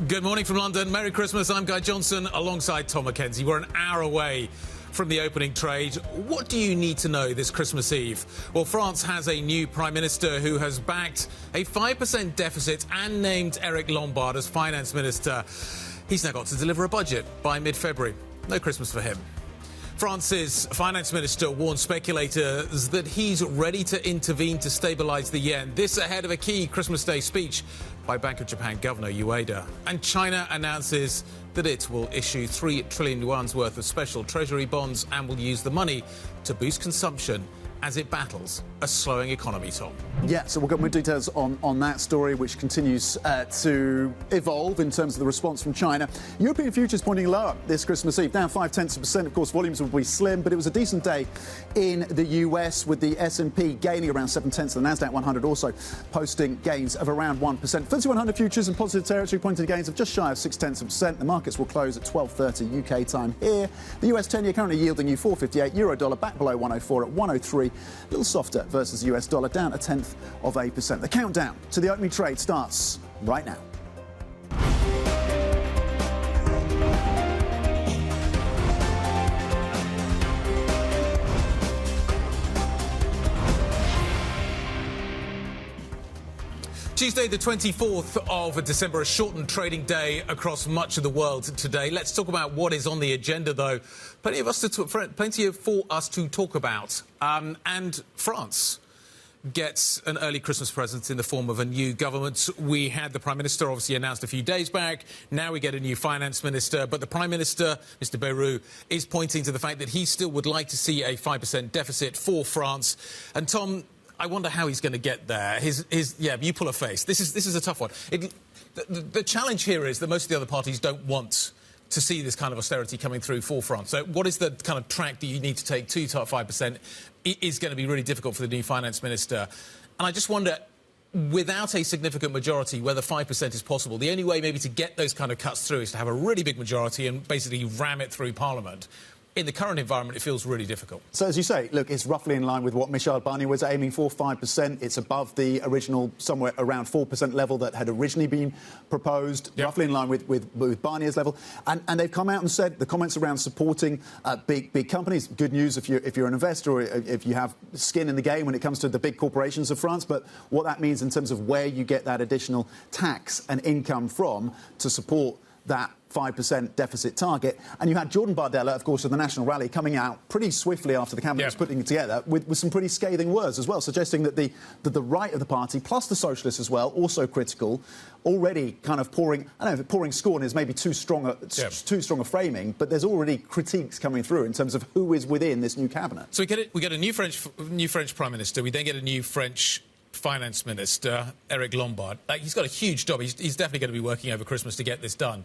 Good morning from London. Merry Christmas. I'm Guy Johnson alongside Tom Mackenzie. We're an hour away from the opening trade. What do you need to know this Christmas Eve? Well, France has a new Prime Minister who has backed a 5% deficit and named Eric Lombard as Finance Minister. He's now got to deliver a budget by mid-February. No Christmas for him. France's finance minister warned speculators that he's ready to intervene to stabilise the yen. This ahead of a key Christmas Day speech by Bank of Japan Governor Ueda. And China announces that it will issue 3 trillion yuan's worth of special treasury bonds and will use the money to boost consumption as it battles a slowing economy, Tom. Yeah, so we'll get more details on that story, which continues to evolve in terms of the response from China. European futures pointing lower this Christmas Eve, down 0.5%. Of course, volumes will be slim, but it was a decent day in the US with the S&P gaining around 0.7. The Nasdaq 100 also posting gains of around 1%. FTSE 100 futures in positive territory, pointing to gains of just shy of 0.6%. The markets will close at 12:30 UK time here. The US 10-year currently yielding you 4.58, euro dollar back below 104 at 103. A little softer versus the US dollar, down 0.1%. The countdown to the opening trade starts right now. Tuesday, the 24th of December, a shortened trading day across much of the world today. Let's talk about what is on the agenda, though. Plenty for us to talk about. And France gets an early Christmas present in the form of a new government. We had the Prime Minister obviously announced a few days back. Now we get a new Finance Minister. But the Prime Minister, Mr. Bayrou, is pointing to the fact that he still would like to see a 5% deficit for France. And Tom, I wonder how he's going to get there. You pull a face. This is a tough one. The challenge here is that most of the other parties don't want to see this kind of austerity coming through for France. So what is the kind of track that you need to take to 5%? It is going to be really difficult for the new Finance Minister. And I just wonder, without a significant majority, whether 5% is possible. The only way maybe to get those kind of cuts through is to have a really big majority and basically ram it through Parliament. In the current environment, it feels really difficult. So, as you say, look, it's roughly in line with what Michel Barnier was aiming for, 5%. It's above the original, somewhere around 4% level that had originally been proposed, roughly in line with Barnier's level. And they've come out and said the comments around supporting big companies, good news if you're an investor or if you have skin in the game when it comes to the big corporations of France. But what that means in terms of where you get that additional tax and income from to support that 5% deficit target. And you had Jordan Bardella, of course, of the National Rally, coming out pretty swiftly after the cabinet was putting it together with some pretty scathing words as well, suggesting that the right of the party, plus the socialists as well, also critical, already kind of pouring, I don't know if pouring scorn is maybe too strong a framing, but there's already critiques coming through in terms of who is within this new cabinet. So we get a new French Prime Minister. We then get a new French Finance Minister, Eric Lombard. He's got a huge job. He's definitely going to be working over Christmas to get this done.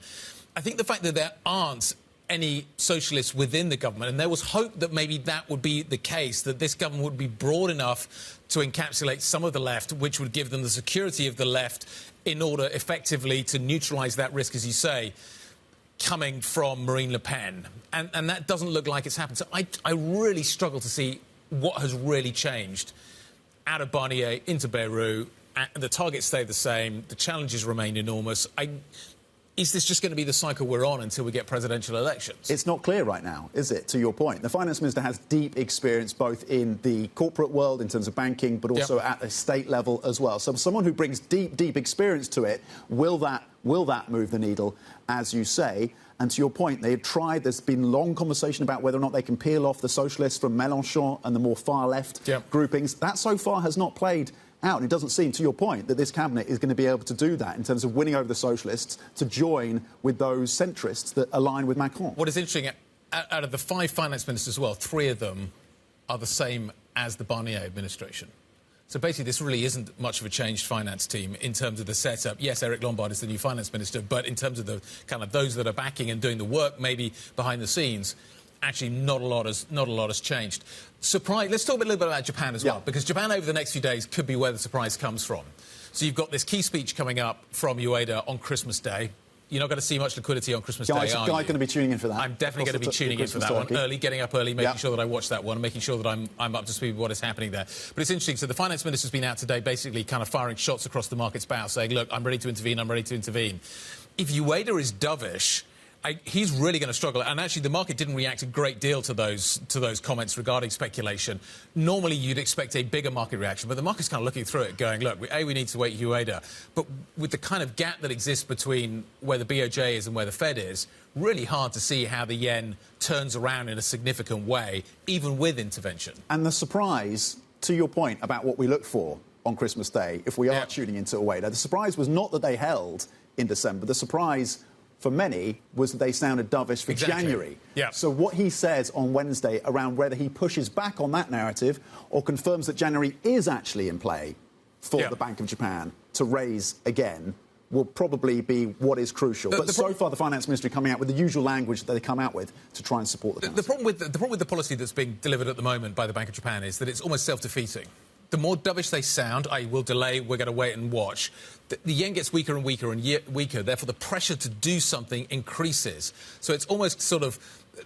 I think the fact that there aren't any socialists within the government, and there was hope that maybe that would be the case, that this government would be broad enough to encapsulate some of the left, which would give them the security of the left in order effectively to neutralise that risk, as you say, coming from Marine Le Pen. And that doesn't look like it's happened. So I really struggle to see what has really changed out of Barnier into Bayrou. The targets stay the same. The challenges remain enormous. Is this just going to be the cycle we're on until we get presidential elections? It's not clear right now, is it, to your point? The Finance Minister has deep experience both in the corporate world in terms of banking, but also at a state level as well. So someone who brings deep experience to it, will that move the needle, as you say? And to your point, they had tried, there's been long conversation about whether or not they can peel off the socialists from Mélenchon and the more far-left groupings. That so far has not played out. And it doesn't seem, to your point, that this cabinet is going to be able to do that in terms of winning over the socialists to join with those centrists that align with Macron. What is interesting, out of the 5 finance ministers as well, 3 of them are the same as the Barnier administration. So basically, this really isn't much of a changed finance team in terms of the setup. Yes, Eric Lombard is the new finance minister, but in terms of the kind of those that are backing and doing the work, maybe behind the scenes, actually not a lot has changed. Surprise. Let's talk a little bit about Japan as well, because Japan over the next few days could be where the surprise comes from. So you've got this key speech coming up from Ueda on Christmas Day. You're not going to see much liquidity on Christmas Day, are you? Guy's going to be tuning in for that. I'm definitely going to be tuning in for that one. Early, getting up early, making sure that I watch that one, making sure that I'm up to speed with what is happening there. But it's interesting. So the Finance Minister's been out today basically kind of firing shots across the market's bow, saying, look, I'm ready to intervene, I'm ready to intervene. if Ueda is dovish, he's really going to struggle. And actually, the market didn't react a great deal to those comments regarding speculation. Normally, you'd expect a bigger market reaction, but the market's kind of looking through it, going, look, we need to wait Ueda. But with the kind of gap that exists between where the BOJ is and where the Fed is, really hard to see how the yen turns around in a significant way, even with intervention. And the surprise, to your point about what we look for on Christmas Day, if we are tuning into Ueda, the surprise was not that they held in December. The surprise for many was that they sounded dovish for January. Yeah. So what he says on Wednesday around whether he pushes back on that narrative or confirms that January is actually in play for the Bank of Japan to raise again will probably be what is crucial. But so far, the Finance Ministry coming out with the usual language that they come out with to try and support the The problem with the policy that's being delivered at the moment by the Bank of Japan is that it's almost self-defeating. The more dovish they sound, i.e. we'll delay, we're going to wait and watch, the yen gets weaker and weaker and weaker, therefore the pressure to do something increases. So it's almost sort of,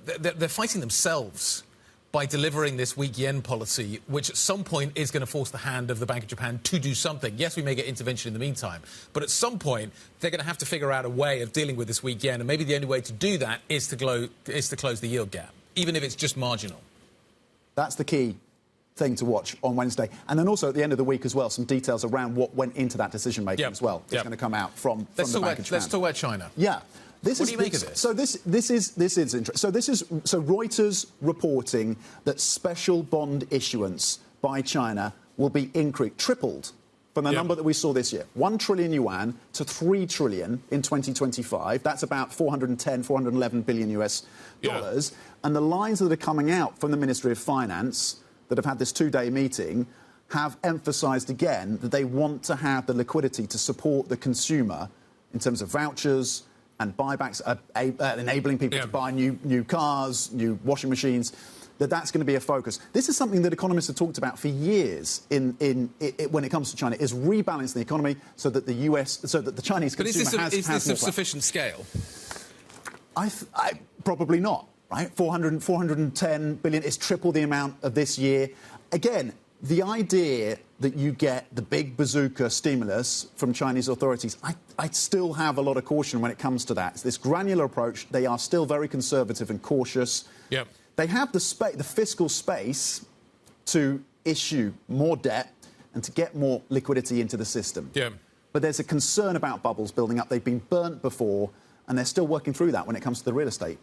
they're fighting themselves by delivering this weak yen policy, which at some point is going to force the hand of the Bank of Japan to do something. Yes, we may get intervention in the meantime, but at some point they're going to have to figure out a way of dealing with this weak yen, and maybe the only way to do that is to close the yield gap, even if it's just marginal. That's the key thing to watch on Wednesday. And then also at the end of the week as well, some details around what went into that decision-making as well. It's going to come out from the Bank of Japan. Let's talk about China. Yeah. What do you make of this? So this is interesting. So Reuters reporting that special bond issuance by China will be tripled from the number that we saw this year. 1 trillion yuan to 3 trillion in 2025. That's about 411 billion US dollars. And the lines that are coming out from the Ministry of Finance that have had this two-day meeting have emphasised again that they want to have the liquidity to support the consumer in terms of vouchers and buybacks, enabling people to buy new cars, new washing machines, that's going to be a focus. This is something that economists have talked about for years when it comes to China, is rebalancing the economy so that the Chinese consumer has is this more of sufficient scale? Probably not. Right, 410 billion is triple the amount of this year. Again, the idea that you get the big bazooka stimulus from Chinese authorities, I still have a lot of caution when it comes to that. It's this granular approach. They are still very conservative and cautious. Yep. They have the fiscal space to issue more debt and to get more liquidity into the system. Yep. But there's a concern about bubbles building up. They've been burnt before, and they're still working through that when it comes to the real estate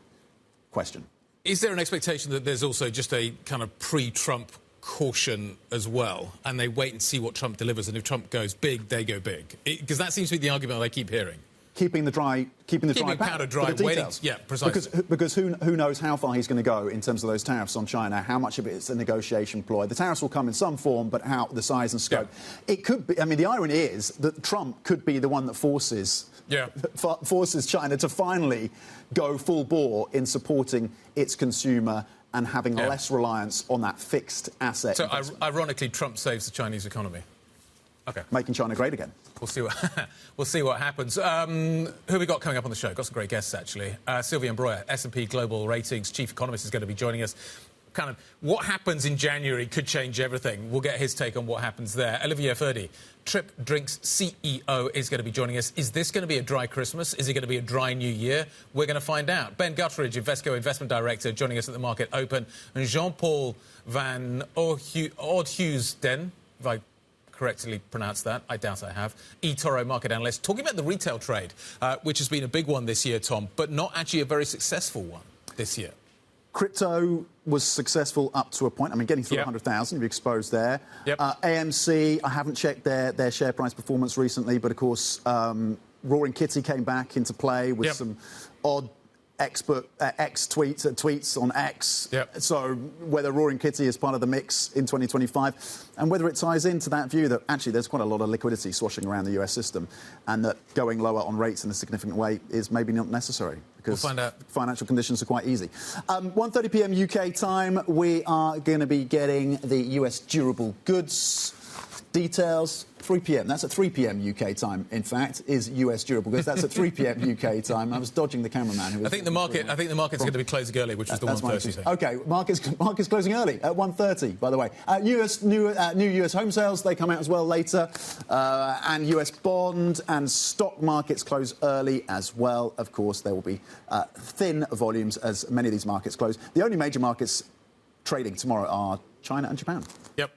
question. Is there an expectation that there's also just a kind of pre-Trump caution as well, and they wait and see what Trump delivers, and if Trump goes big, they go big? Because that seems to be the argument I keep hearing. Keeping powder dry, waiting. Yeah, precisely. Because who knows how far he's going to go in terms of those tariffs on China, how much of it is a negotiation ploy. The tariffs will come in some form, but how the size and scope. Yeah. It could be, I mean, the irony is that Trump could be the one that forces China to finally go full bore in supporting its consumer and having less reliance on that fixed asset. So, ironically, Trump saves the Chinese economy. Okay. Making China great again. We'll see what happens. Who have we got coming up on the show? Got some great guests, actually. Sylvain Broyer, S&P Global Ratings Chief Economist, is going to be joining us. Kind of what happens in January could change everything. We'll get his take on what happens there. Olivia Ferdi, Trip Drinks CEO, is going to be joining us. Is this going to be a dry Christmas? Is it going to be a dry New Year? We're going to find out. Ben Gutteridge, Invesco Investment Director, joining us at the Market Open. And Jean-Paul van Oudheusden, if I correctly pronounced that, I doubt I have, Etoro Market Analyst, talking about the retail trade, which has been a big one this year, Tom, but not actually a very successful one this year. Crypto was successful up to a point. I mean, getting through 100,000, you're exposed there. AMC, I haven't checked their share price performance recently, but of course, Roaring Kitty came back into play with some odd tweets on X. So whether Roaring Kitty is part of the mix in 2025 and whether it ties into that view that actually there's quite a lot of liquidity swashing around the US system and that going lower on rates in a significant way is maybe not necessary because we'll find out. Financial conditions are quite easy. 1:30 p.m. UK time, we are going to be getting the US durable goods Details, 3 p.m. That's at 3 p.m. UK time, in fact, is US durable goods. That's at 3 p.m. UK time. I was dodging the cameraman. Who was I think the market's going to be closing early, which was the 1:30 thing. OK, market's closing early at 1:30, by the way. New US home sales, they come out as well later. And US bond and stock markets close early as well. Of course, there will be thin volumes as many of these markets close. The only major markets trading tomorrow are China and Japan. Yep.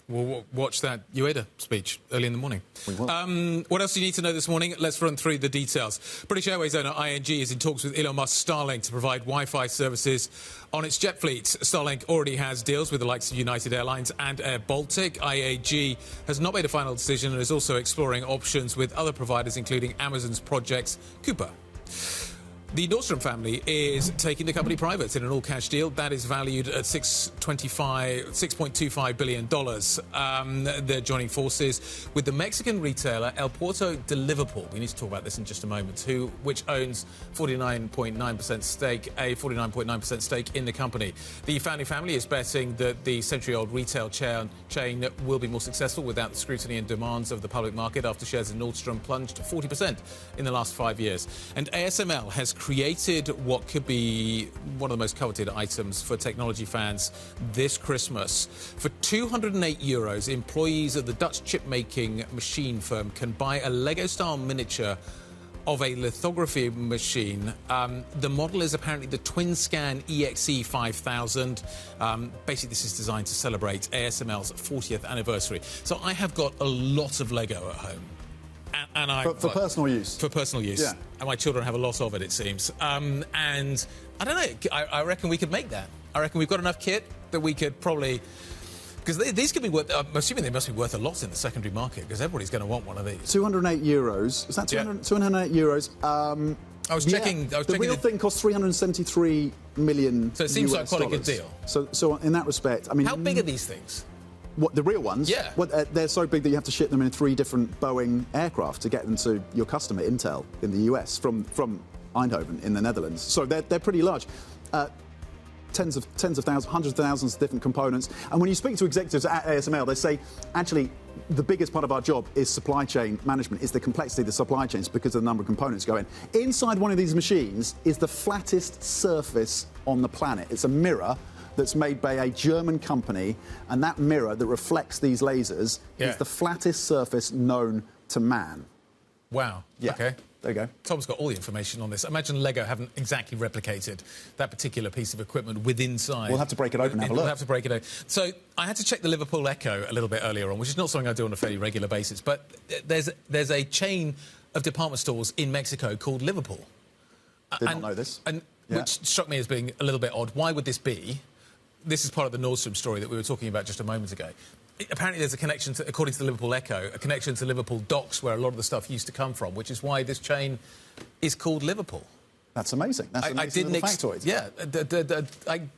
We'll watch that Ueda speech early in the morning. We will. What else do you need to know this morning? Let's run through the details. British Airways owner ING is in talks with Elon Musk's Starlink to provide Wi-Fi services on its jet fleet. Starlink already has deals with the likes of United Airlines and Air Baltic. IAG has not made a final decision and is also exploring options with other providers, including Amazon's Project Cooper. The Nordstrom family is taking the company private in an all-cash deal that is valued at $6.25 billion. They're joining forces with the Mexican retailer El Puerto de Liverpool. We need to talk about this in just a moment, which owns 49.9% stake in the company. The founding family is betting that the century-old retail chain will be more successful without the scrutiny and demands of the public market after shares in Nordstrom plunged 40% in the last 5 years. And ASML has created what could be one of the most coveted items for technology fans this Christmas. For €208, employees of the Dutch chip-making machine firm can buy a Lego-style miniature of a lithography machine. The model is apparently the TwinScan EXE 5000. Basically, this is designed to celebrate ASML's 40th anniversary. So I have got a lot of Lego at home. And for personal use? For personal use. Yeah. And my children have a lot of it seems. And I don't know, I reckon we could make that. I reckon we've got enough kit that we could probably... Because these could be worth... I'm assuming they must be worth a lot in the secondary market, because everybody's going to want one of these. €208. Is that 208 euros? I was checking... The real thing costs 373 million. So it seems like quite a good deal. So in that respect, I mean... How big are these things? What, the real ones? Yeah. Well, they're so big that you have to ship them in 3 different Boeing aircraft to get them to your customer, Intel, in the US, from Eindhoven in the Netherlands. So they're pretty large. Tens of thousands, hundreds of thousands of different components. And when you speak to executives at ASML, they say, actually, the biggest part of our job is supply chain management, is the complexity of the supply chains because of the number of components go in. Inside one of these machines is the flattest surface on the planet. It's a mirror that's made by a German company, and that mirror that reflects these lasers is the flattest surface known to man. Wow. Yeah. OK. There you go. Tom's got all the information on this. Imagine Lego haven't exactly replicated that particular piece of equipment with inside. We'll have to break it open and have a look. We'll have to break it open. So I had to check the Liverpool Echo a little bit earlier on, which is not something I do on a fairly regular basis, but there's a chain of department stores in Mexico called Liverpool. Did not know this. Which struck me as being a little bit odd. Why would this be? This is part of the Nordstrom story that we were talking about just a moment ago. Apparently there's a connection to, according to the Liverpool Echo, a connection to Liverpool docks where a lot of the stuff used to come from, which is why this chain is called Liverpool. That's amazing. That's an amazing little factoid. Yeah.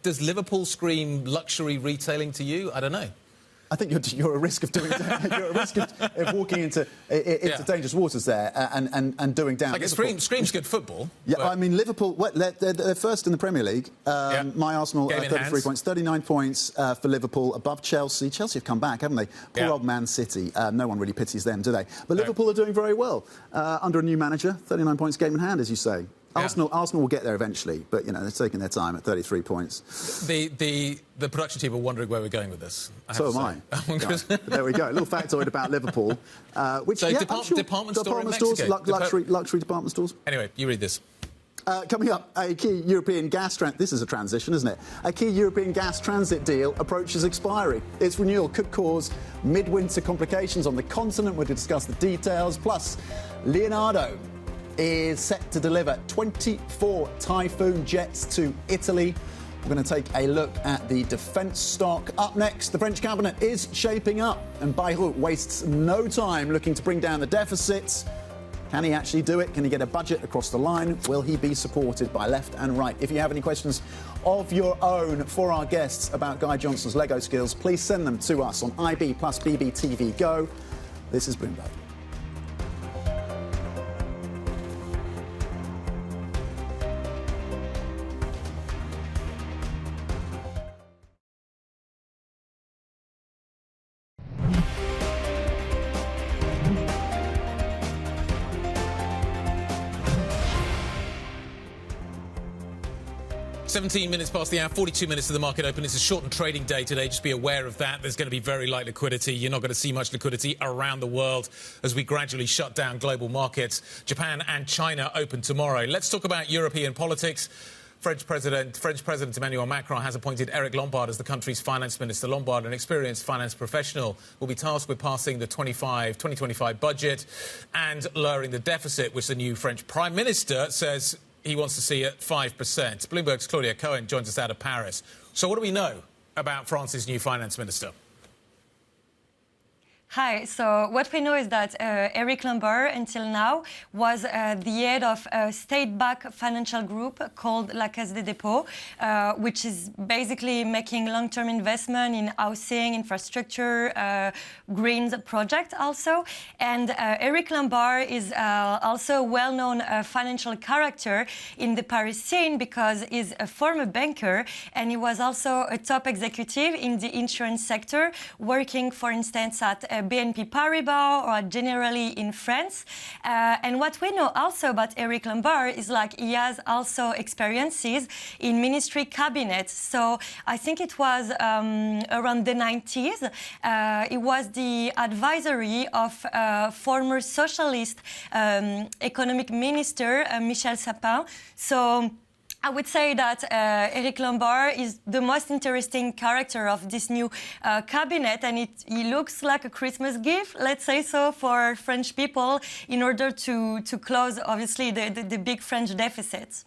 Does Liverpool scream luxury retailing to you? I don't know. I think you're at risk of doing you're at risk of walking into dangerous waters there and doing down. Like it screams good football. Yeah, I mean Liverpool. They're first in the Premier League. My Arsenal 33 points, 39 points for Liverpool above Chelsea. Chelsea have come back, haven't they? Poor old Man City. No one really pities them, do they? But Liverpool are doing very well under a new manager. 39 points, game in hand, as you say. Arsenal will get there eventually, but you know they're taking their time at 33 points. The production team are wondering where we're going with this. So am I. There we go. A little factoid about Liverpool, which department stores, luxury department stores. Anyway, you read this. Coming up, a key European gas this is a transition, isn't it? A key European gas transit deal approaches expiry. Its renewal could cause midwinter complications on the continent. We'll discuss the details. Plus, Leonardo is set to deliver 24 Typhoon jets to Italy. We're going to take a look at the defence stock. Up next, the French cabinet is shaping up, and Bayrou wastes no time looking to bring down the deficits. Can he actually do it? Can he get a budget across the line? Will he be supported by left and right? If you have any questions of your own for our guests about Guy Johnson's Lego skills, please send them to us on IB plus BBTV Go. This is Bloomberg. 17 minutes past the hour, 42 minutes to the market open. It's a shortened trading day today. Just be aware of that. There's going to be very light liquidity. You're not going to see much liquidity around the world as we gradually shut down global markets. Japan and China open tomorrow. Let's talk about European politics. French President Emmanuel Macron has appointed Eric Lombard as the country's finance minister. Lombard, an experienced finance professional, will be tasked with passing the 2025 budget and lowering the deficit, which the new French Prime Minister says he wants to see at 5%. Bloomberg's Claudia Cohen joins us out of Paris. So what do we know about France's new finance minister? Hi. So what we know is that Eric Lombard, until now, was the head of a state-backed financial group called La Caisse des Dépôts, which is basically making long-term investment in housing, infrastructure, green projects also. And Eric Lombard is also a well-known financial character in the Paris scene because he's a former banker and he was also a top executive in the insurance sector, working, for instance, at BNP Paribas or generally in France. And what we know also about Eric Lombard is like he has also experiences in ministry cabinets. So I think it was around the 90s. It was the advisory of former socialist economic minister Michel Sapin. So I would say that Eric Lombard is the most interesting character of this new cabinet, and he looks like a Christmas gift, let's say so, for French people in order to close, obviously, the big French deficits.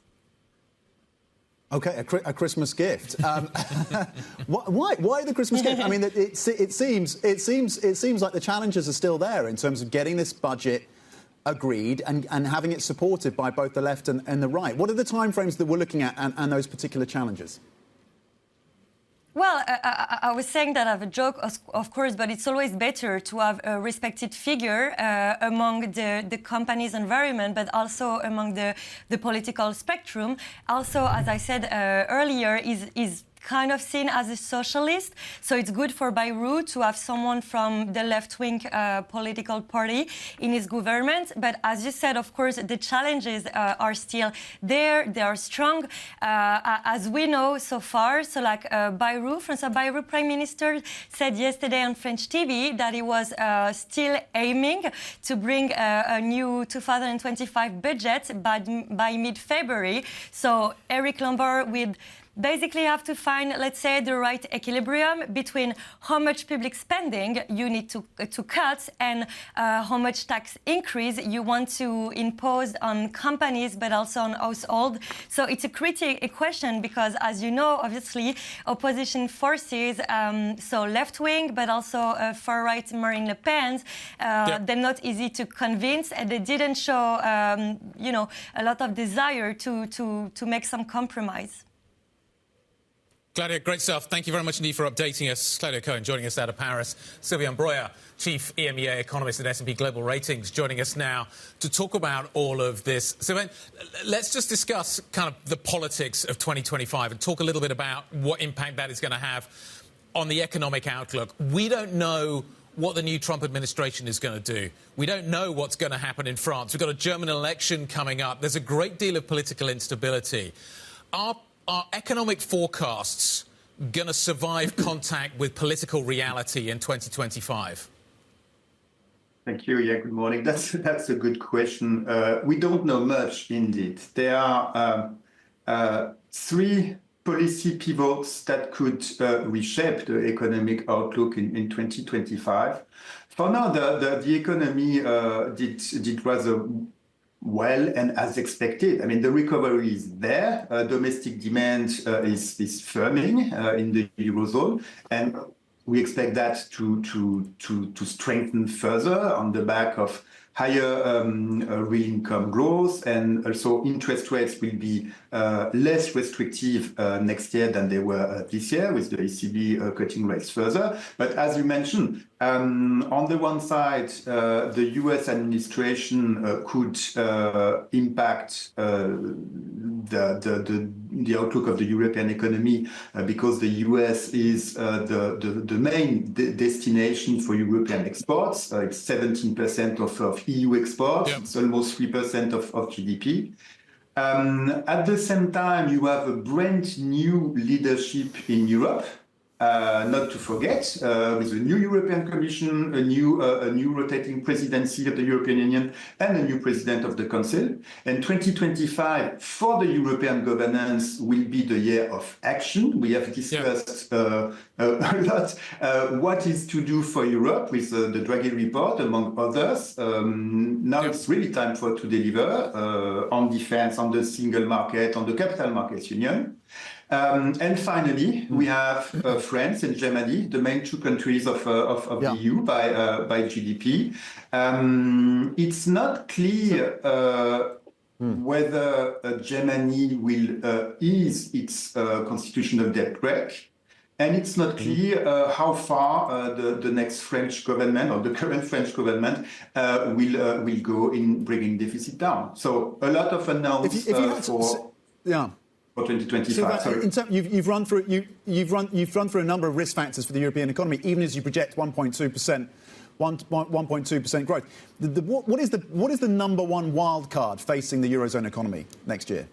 Okay, a Christmas gift. Why the Christmas gift? I mean, it seems like the challenges are still there in terms of getting this budget agreed and having it supported by both the left and the right. What are the timeframes that we're looking at and those particular challenges? Well, I was saying that I have a joke, of course, but it's always better to have a respected figure among the company's environment, but also among the political spectrum. Also, as I said earlier, is kind of seen as a socialist. So it's good for Bayrou to have someone from the left-wing political party in his government. But as you said, of course, the challenges are still there. They are strong, as we know so far. So like Francois Bayrou, Prime Minister, said yesterday on French TV that he was still aiming to bring a new 2025 budget by mid-February. So Eric Lombard with basically have to find, let's say, the right equilibrium between how much public spending you need to cut and how much tax increase you want to impose on companies but also on households. So it's a critical question because, as you know, obviously, opposition forces, so left-wing but also far-right Marine Le Pen, they're not easy to convince and they didn't show, a lot of desire to make some compromise. Claudia, great stuff. Thank you very much indeed for updating us. Claudia Cohen joining us out of Paris. Sylvain Broyer, Chief EMEA Economist at S&P Global Ratings, joining us now to talk about all of this. Sylvain, let's just discuss kind of the politics of 2025 and talk a little bit about what impact that is going to have on the economic outlook. We don't know what the new Trump administration is going to do. We don't know what's going to happen in France. We've got a German election coming up. There's a great deal of political instability. Are economic forecasts going to survive contact with political reality in 2025? Thank you. Yeah, good morning. That's a good question. We don't know much, indeed. There are three policy pivots that could reshape the economic outlook in 2025. For now, the economy did rather well and as expected. I mean, the recovery is there. Domestic demand is firming in the Eurozone. And we expect that to strengthen further on the back of higher real income growth, and also interest rates will be less restrictive next year than they were this year, with the ECB cutting rates further. But as you mentioned, on the one side, the US administration could impact the outlook of the European economy because the US is the main destination for European exports. It's 17% of EU exports. Yep. It's almost 3% of GDP. At the same time, you have a brand new leadership in Europe. Not to forget, with a new European Commission, a new rotating presidency of the European Union, and a new president of the Council. And 2025 for the European governance will be the year of action. We have discussed a lot what is to do for Europe with the Draghi report, among others. Now it's really time to deliver on defense, on the single market, on the capital markets union. And finally, we have France and Germany, the main two countries of the EU by GDP. It's not clear whether Germany will ease its constitutional debt brake. And it's not clear how far the next French government or the current French government will go in bringing deficit down. So a lot of unknowns for 2025. So, you've run through a number of risk factors for the European economy, even as you project 1.2%. 1.2% growth. What is the number one wild card facing the Eurozone economy next year?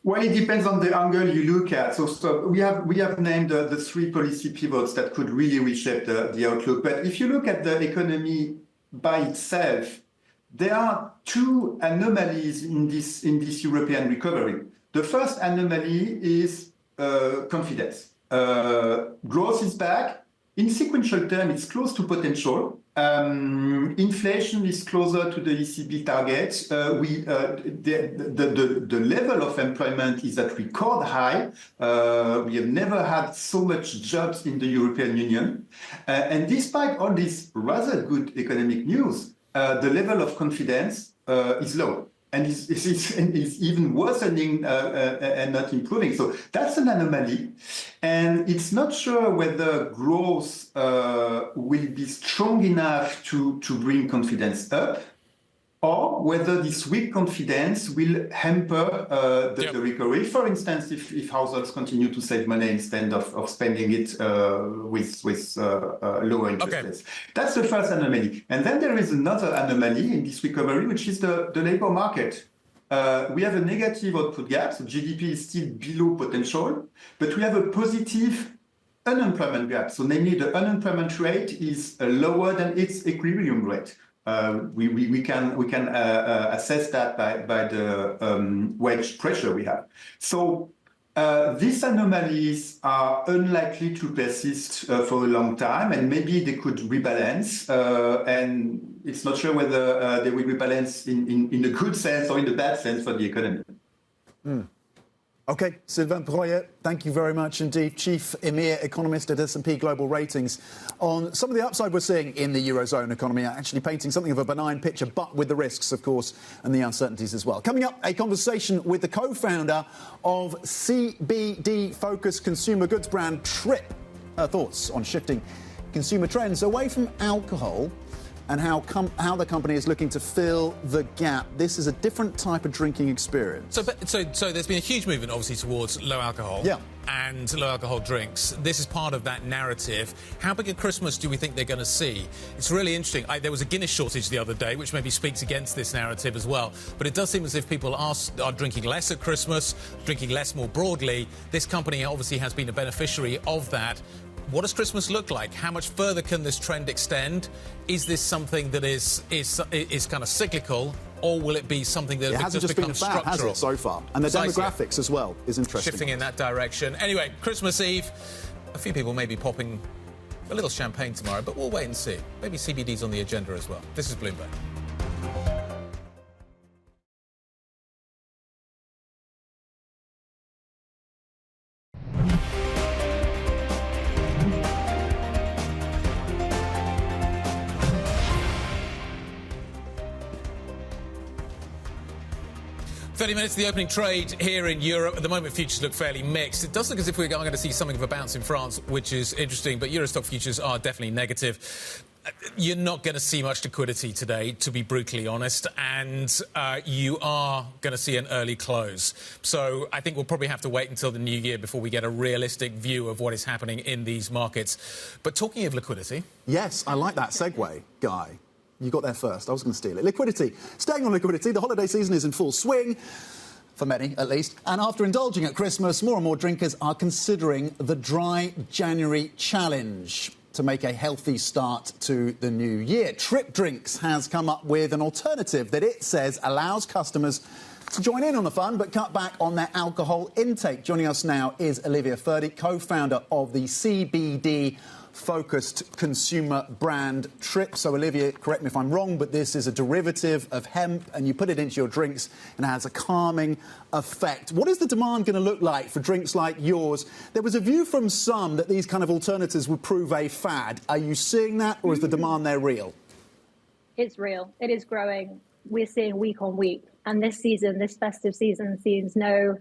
Well, it depends on the angle you look at. So we have named the three policy pivots that could really reshape the outlook. But if you look at the economy by itself, there are two anomalies in this European recovery. The first anomaly is confidence. Growth is back. In sequential terms, it's close to potential. Inflation is closer to the ECB target. The level of employment is at record high. We have never had so much jobs in the European Union. And despite all this rather good economic news, the level of confidence is low. And it's even worsening and not improving. So that's an anomaly. And it's not sure whether growth will be strong enough to bring confidence up, or whether this weak confidence will hamper the recovery. For instance, if households continue to save money instead of spending it with lower interest rates. That's the first anomaly. And then there is another anomaly in this recovery, which is the labor market. We have a negative output gap, so GDP is still below potential, but we have a positive unemployment gap. So namely, the unemployment rate is lower than its equilibrium rate. We can assess that by the wage pressure we have. So these anomalies are unlikely to persist for a long time, and maybe they could rebalance. And it's not sure whether they will rebalance in a good sense or in the bad sense for the economy. OK, Sylvain Broyer, thank you very much indeed. Chief EMEA economist at S&P Global Ratings, on some of the upside we're seeing in the Eurozone economy, actually painting something of a benign picture, but with the risks, of course, and the uncertainties as well. Coming up, a conversation with the co-founder of CBD-focused consumer goods brand Trip. Her thoughts on shifting consumer trends away from alcohol and how the company is looking to fill the gap. This is a different type of drinking experience. So there's been a huge movement, obviously, towards low alcohol and low alcohol drinks. This is part of that narrative. How big a Christmas do we think they're going to see? It's really interesting. There was a Guinness shortage the other day, which maybe speaks against this narrative as well. But it does seem as if people are drinking less at Christmas, drinking less more broadly. This company obviously has been a beneficiary of that. What does Christmas look like? How much further can this trend extend? Is this something that is kind of cyclical, or will it be something that has just become structural? Has it so far? And the demographics as well is interesting. Shifting in that direction. Anyway, Christmas Eve, a few people may be popping a little champagne tomorrow, but we'll wait and see. Maybe CBD's on the agenda as well. This is Bloomberg. Minutes to the opening trade here in Europe. At the moment, futures look fairly mixed. It does look as if we're going to see something of a bounce in France, which is interesting, but Euro stock futures are definitely negative. You're not going to see much liquidity today, to be brutally honest, and you are going to see an early close. So I think we'll probably have to wait until the new year before we get a realistic view of what is happening in these markets. But talking of liquidity... Yes, I like that segue, Guy. You got there first. I was going to steal it. Liquidity. Staying on liquidity, the holiday season is in full swing, for many at least. And after indulging at Christmas, more and more drinkers are considering the Dry January Challenge to make a healthy start to the new year. Trip Drinks has come up with an alternative that it says allows customers to join in on the fun but cut back on their alcohol intake. Joining us now is Olivia Ferdi, co-founder of the CBD-focused consumer brand Trip. So, Olivia, correct me if I'm wrong, but this is a derivative of hemp, and you put it into your drinks and it has a calming effect. What is the demand going to look like for drinks like yours? There was a view from some that these kind of alternatives would prove a fad. Are you seeing that, or is the demand there real? It's real. It is growing. We're seeing week on week. And this season, this festive season, seems no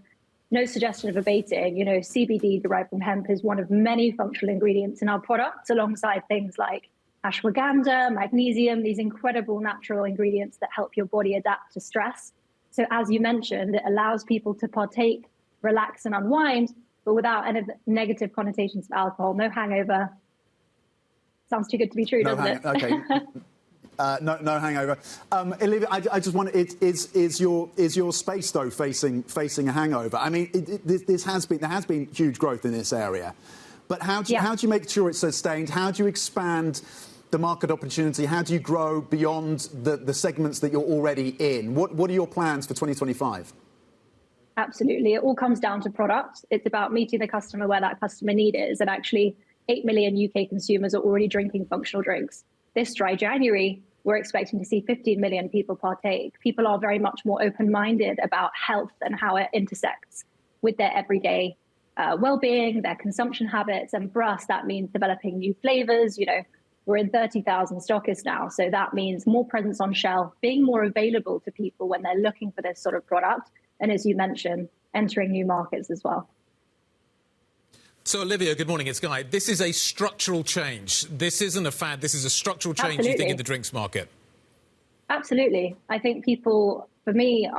suggestion of abating. You know, CBD derived from hemp is one of many functional ingredients in our products, alongside things like ashwagandha, magnesium, these incredible natural ingredients that help your body adapt to stress. So as you mentioned, it allows people to partake, relax and unwind, but without any negative connotations of alcohol. No hangover. Sounds too good to be true, doesn't it? Okay. No hangover. Olivia, I just wonder, is your space though facing a hangover? I mean, there has been huge growth in this area, but how do you make sure it's sustained? How do you expand the market opportunity? How do you grow beyond the segments that you're already in? What are your plans for 2025? Absolutely, it all comes down to product. It's about meeting the customer where that customer need is, and actually, 8 million UK consumers are already drinking functional drinks. This Dry January, we're expecting to see 15 million people partake. People are very much more open-minded about health and how it intersects with their everyday well-being, their consumption habits. And for us, that means developing new flavors. You know, we're in 30,000 stockists now. So that means more presence on shelf, being more available to people when they're looking for this sort of product. And as you mentioned, entering new markets as well. So, Olivia, good morning. It's Guy. This is a structural change. This isn't a fad. This is a structural change, Absolutely. You think, in the drinks market? Absolutely. I think people, for me,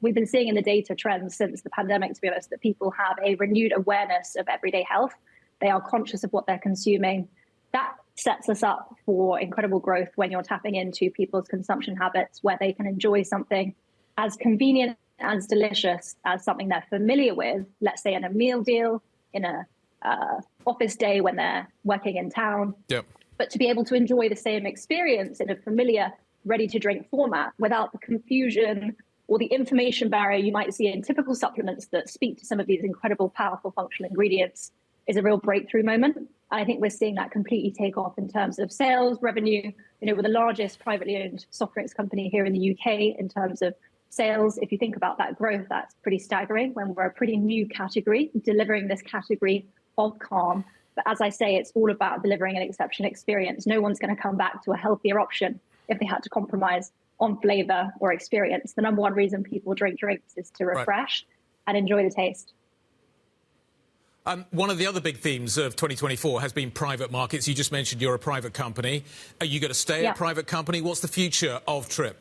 we've been seeing in the data trends since the pandemic, to be honest, that people have a renewed awareness of everyday health. They are conscious of what they're consuming. That sets us up for incredible growth when you're tapping into people's consumption habits, where they can enjoy something as convenient, as delicious as something they're familiar with, let's say in a meal deal, in a office day when they're working in town. Yep. But to be able to enjoy the same experience in a familiar, ready-to-drink format without the confusion or the information barrier you might see in typical supplements that speak to some of these incredible, powerful functional ingredients is a real breakthrough moment. And I think we're seeing that completely take off in terms of sales, revenue. You know, we're the largest privately owned soft drinks company here in the UK in terms of sales. If you think about that growth, that's pretty staggering when we're a pretty new category, delivering this category of calm. But as I say, it's all about delivering an exceptional experience. No one's going to come back to a healthier option if they had to compromise on flavour or experience. The number one reason people drink drinks is to refresh and enjoy the taste. One of the other big themes of 2024 has been private markets. You just mentioned you're a private company. Are you going to stay a private company? What's the future of Trip?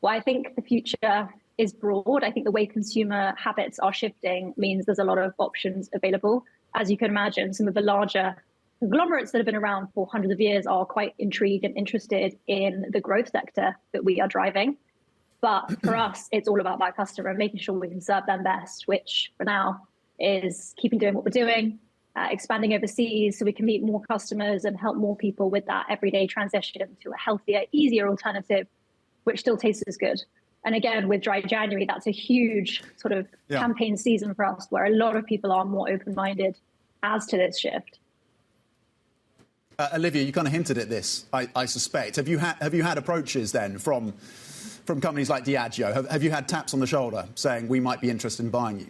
Well, I think the future is broad. I think the way consumer habits are shifting means there's a lot of options available. As you can imagine, some of the larger conglomerates that have been around for hundreds of years are quite intrigued and interested in the growth sector that we are driving. But for us, it's all about that customer and making sure we can serve them best, which for now is keeping doing what we're doing, expanding overseas so we can meet more customers and help more people with that everyday transition to a healthier, easier alternative, which still tastes as good. And again, with Dry January, that's a huge sort of campaign season for us where a lot of people are more open-minded as to this shift. Olivia, you kind of hinted at this, I suspect. Have you had approaches then from companies like Diageo? Have you had taps on the shoulder saying we might be interested in buying you?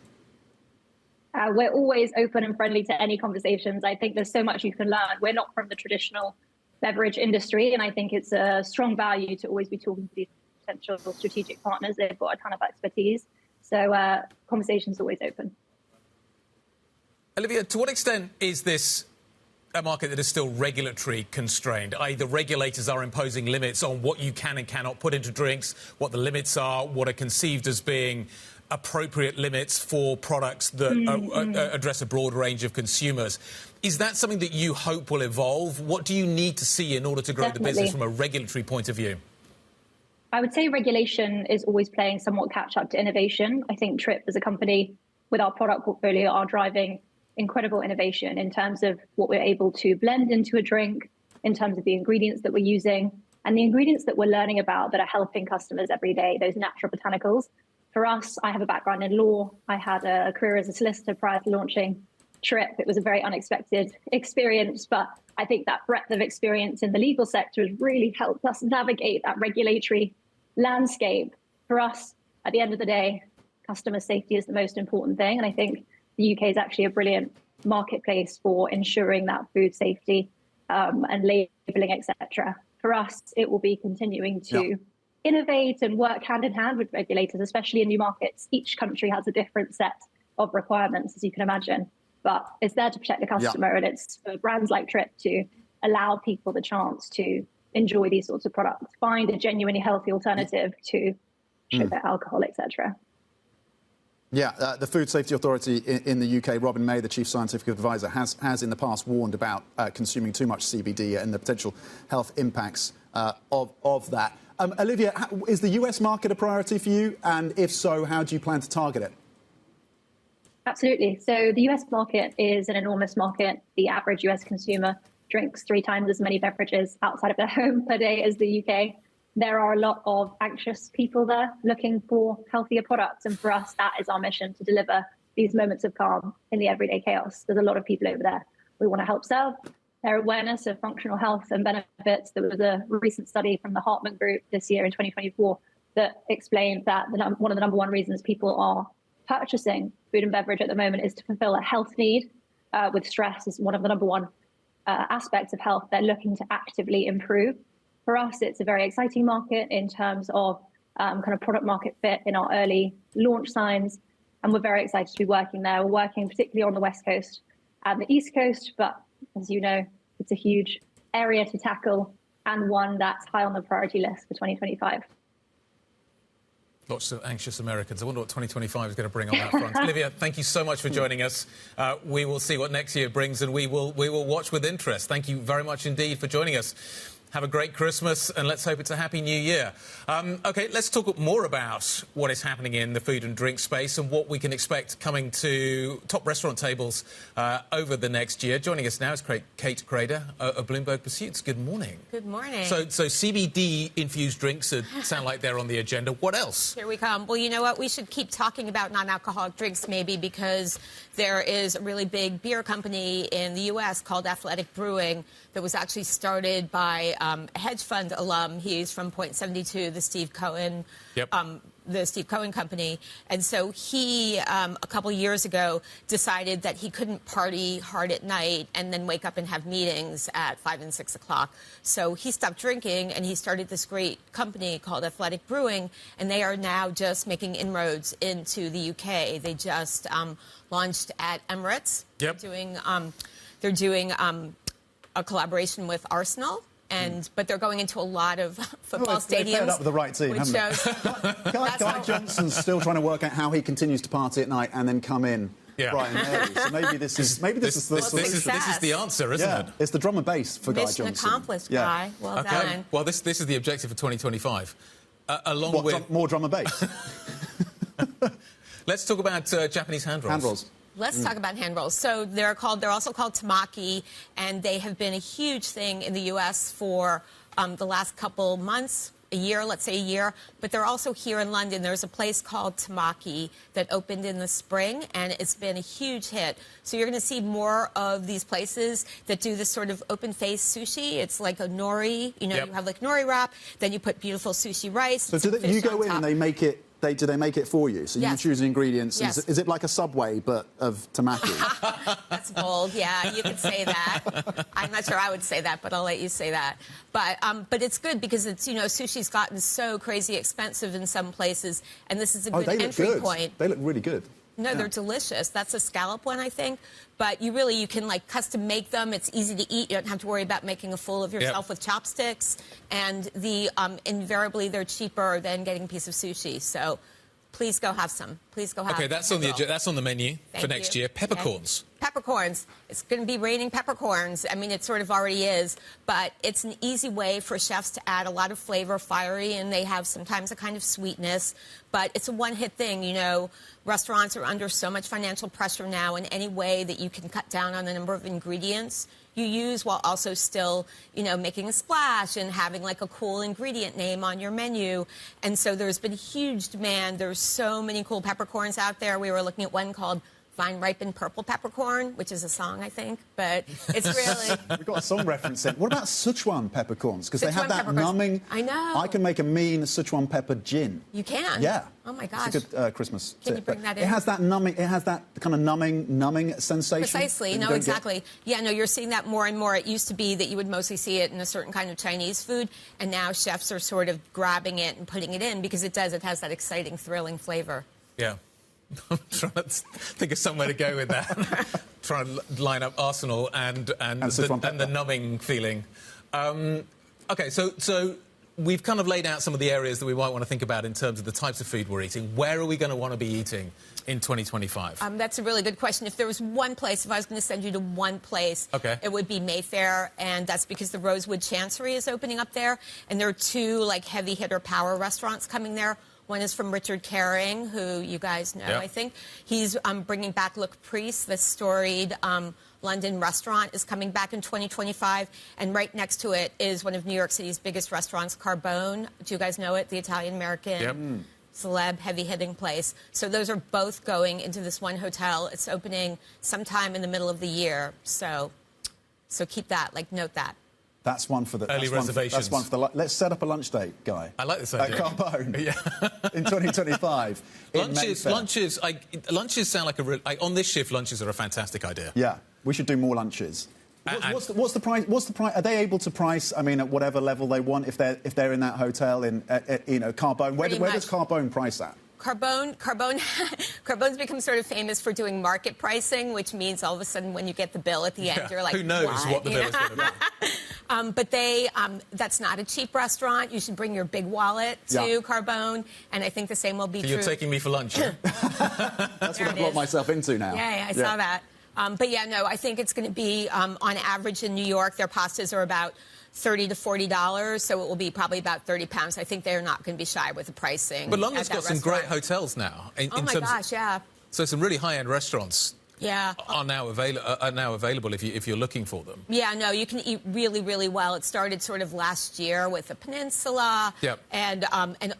We're always open and friendly to any conversations. I think there's so much you can learn. We're not from the traditional beverage industry, and I think it's a strong value to always be talking to these potential strategic partners. They've got a ton of expertise. So conversation's always open. Olivia, to what extent is this a market that is still regulatory constrained, i.e. the regulators are imposing limits on what you can and cannot put into drinks, what the limits are, what are conceived as being appropriate limits for products that address a broad range of consumers. Is that something that you hope will evolve? What do you need to see in order to grow the business from a regulatory point of view? I would say regulation is always playing somewhat catch up to innovation. I think Trip as a company with our product portfolio are driving incredible innovation in terms of what we're able to blend into a drink, in terms of the ingredients that we're using, and the ingredients that we're learning about that are helping customers every day, those natural botanicals. For us, I have a background in law. I had a career as a solicitor prior to launching Trip. It was a very unexpected experience, but I think that breadth of experience in the legal sector has really helped us navigate that regulatory landscape. For us, at the end of the day, customer safety is the most important thing. And I think the UK is actually a brilliant marketplace for ensuring that food safety and labeling, etc. For us, it will be continuing to innovate and work hand in hand with regulators, especially in new markets. Each country has a different set of requirements, as you can imagine, but it's there to protect the customer, and it's for brands like Trip to allow people the chance to enjoy these sorts of products, find a genuinely healthy alternative to sugar, alcohol, etc. Yeah, the Food Safety Authority in the UK, Robin May, the Chief Scientific Advisor, has in the past warned about consuming too much CBD and the potential health impacts of that. Olivia, is the US market a priority for you? And if so, how do you plan to target it? Absolutely. So the US market is an enormous market. The average US consumer drinks 3 times as many beverages outside of their home per day as the UK. There are a lot of anxious people there looking for healthier products. And for us, that is our mission, to deliver these moments of calm in the everyday chaos. There's a lot of people over there we want to help serve. Their awareness of functional health and benefits. There was a recent study from the Hartman Group this year in 2024 that explained that one of the number one reasons people are purchasing food and beverage at the moment is to fulfill a health need, with stress as one of the number one aspects of health they're looking to actively improve. For us, it's a very exciting market in terms of kind of product market fit in our early launch signs, and we're very excited to be working there. We're working particularly on the West Coast and the East Coast, but as you know, it's a huge area to tackle and one that's high on the priority list for 2025. Lots of anxious Americans. I wonder what 2025 is going to bring on that front. Olivia, thank you so much for joining us. We will see what next year brings, and we will watch with interest. Thank you very much indeed for joining us. Have a great Christmas, and let's hope it's a happy new year. OK, let's talk more about what is happening in the food and drink space and what we can expect coming to top restaurant tables over the next year. Joining us now is Kate Crader of Bloomberg Pursuits. Good morning. Good morning. So CBD-infused drinks sound like they're on the agenda. What else? Here we come. Well, you know what? We should keep talking about non-alcoholic drinks maybe, because there is a really big beer company in the U.S. called Athletic Brewing that was actually started by a hedge fund alum. He's from Point 72, the Steve Cohen, the Steve Cohen company. And so he, a couple years ago, decided that he couldn't party hard at night and then wake up and have meetings at 5 and 6 o'clock. So he stopped drinking, and he started this great company called Athletic Brewing, and they are now just making inroads into the UK. They just launched at Emirates. Yep. They're doing a collaboration with Arsenal. But they're going into a lot of football stadiums. They've paired up with the right team, haven't they? Guy Johnson's still trying to work out how he continues to party at night and then come in bright and early. So maybe this is the answer, isn't it? It's the drum and bass for Guy Johnson. Mission accomplished, Guy. Well done. Well, this is the objective for 2025. More drum and bass. Let's talk about Japanese hand rolls. Hand rolls. Let's talk about hand rolls. So they're also called tamaki, and they have been a huge thing in the U.S. for the last couple months, let's say a year. But they're also here in London. There's a place called Tamaki that opened in the spring, and it's been a huge hit. So you're going to see more of these places that do this sort of open-face sushi. It's like a nori. You have like nori wrap, then you put beautiful sushi rice. So you go in and they make it. Do they make it for you? So you choose the ingredients. Yes. Is it like a Subway but of tamaki? That's bold. Yeah, you could say that. I'm not sure I would say that, but I'll let you say that. But it's good because it's sushi's gotten so crazy expensive in some places, and this is a good entry point. They look really good. No, they're delicious. That's a scallop one, I think. But you can like custom make them. It's easy to eat. You don't have to worry about making a fool of yourself with chopsticks. And invariably they're cheaper than getting a piece of sushi. So please go have some. Please go have some. Okay, that's on the menu for next year. Peppercorns. Okay. Peppercorns. It's going to be raining peppercorns. I mean, it sort of already is, but it's an easy way for chefs to add a lot of flavor, fiery, and they have sometimes a kind of sweetness, but it's a one-hit thing. You know, restaurants are under so much financial pressure now, and any way that you can cut down on the number of ingredients you use while also still, you know, making a splash and having like a cool ingredient name on your menu. And so there's been huge demand. There's so many cool peppercorns out there. We were looking at one called Vine Ripened Purple Peppercorn, which is a song, I think, but it's really... We've got a song reference in. What about Sichuan peppercorns? Because they have that numbing... I know. I can make a mean Sichuan pepper gin. You can? Yeah. Oh, my gosh. It's a good Christmas Can tip. you bring that in? It has that numbing, it has that kind of numbing sensation. Precisely. No, exactly. Yeah, no, you're seeing that more and more. It used to be that you would mostly see it in a certain kind of Chinese food, and now chefs are sort of grabbing it and putting it in because it has that exciting, thrilling flavor. Yeah. I'm trying to think of somewhere to go with that. Try and line up Arsenal and the numbing feeling. Okay, so we've kind of laid out some of the areas that we might want to think about in terms of the types of food we're eating. Where are we going to want to be eating in 2025? That's a really good question. If there was one place, if I was going to send you to one place, it would be Mayfair, and that's because the Rosewood Chancery is opening up there, and there are two like heavy hitter power restaurants coming there. One is from Richard Caring, who you guys know, I think. He's bringing back Le Caprice, the storied London restaurant, is coming back in 2025. And right next to it is one of New York City's biggest restaurants, Carbone. Do you guys know it? The Italian-American celeb heavy-hitting place. So those are both going into this one hotel. It's opening sometime in the middle of the year. So keep that, like, note that. That's one for the early reservations. That's one for the. Let's set up a lunch date, Guy. I like this idea. At Carbone in 2025ve. Lunches sound like on this shift. Lunches are a fantastic idea. Yeah, we should do more lunches. What's the price? What's the price? Are they able to price? I mean, at whatever level they want, if they're in that hotel in Carbone. Where does Carbone price at? Carbone's become sort of famous for doing market pricing, which means all of a sudden when you get the bill at the end, you're like, who knows what the bill is going to be? But that's not a cheap restaurant. You should bring your big wallet to Carbone, and I think the same will be true. You're taking me for lunch. That's what I've locked myself into now. Yeah, I saw that. But yeah, no, I think it's going to be, on average in New York, their pastas are about $30 to $40, so it will be probably about £30. I think they're not going to be shy with the pricing. But London's got some great hotels now. Oh my gosh, yeah. So some really high-end restaurants Yeah. are now available if you're looking for them. Yeah, no, you can eat really, really well. It started sort of last year with the Peninsula, and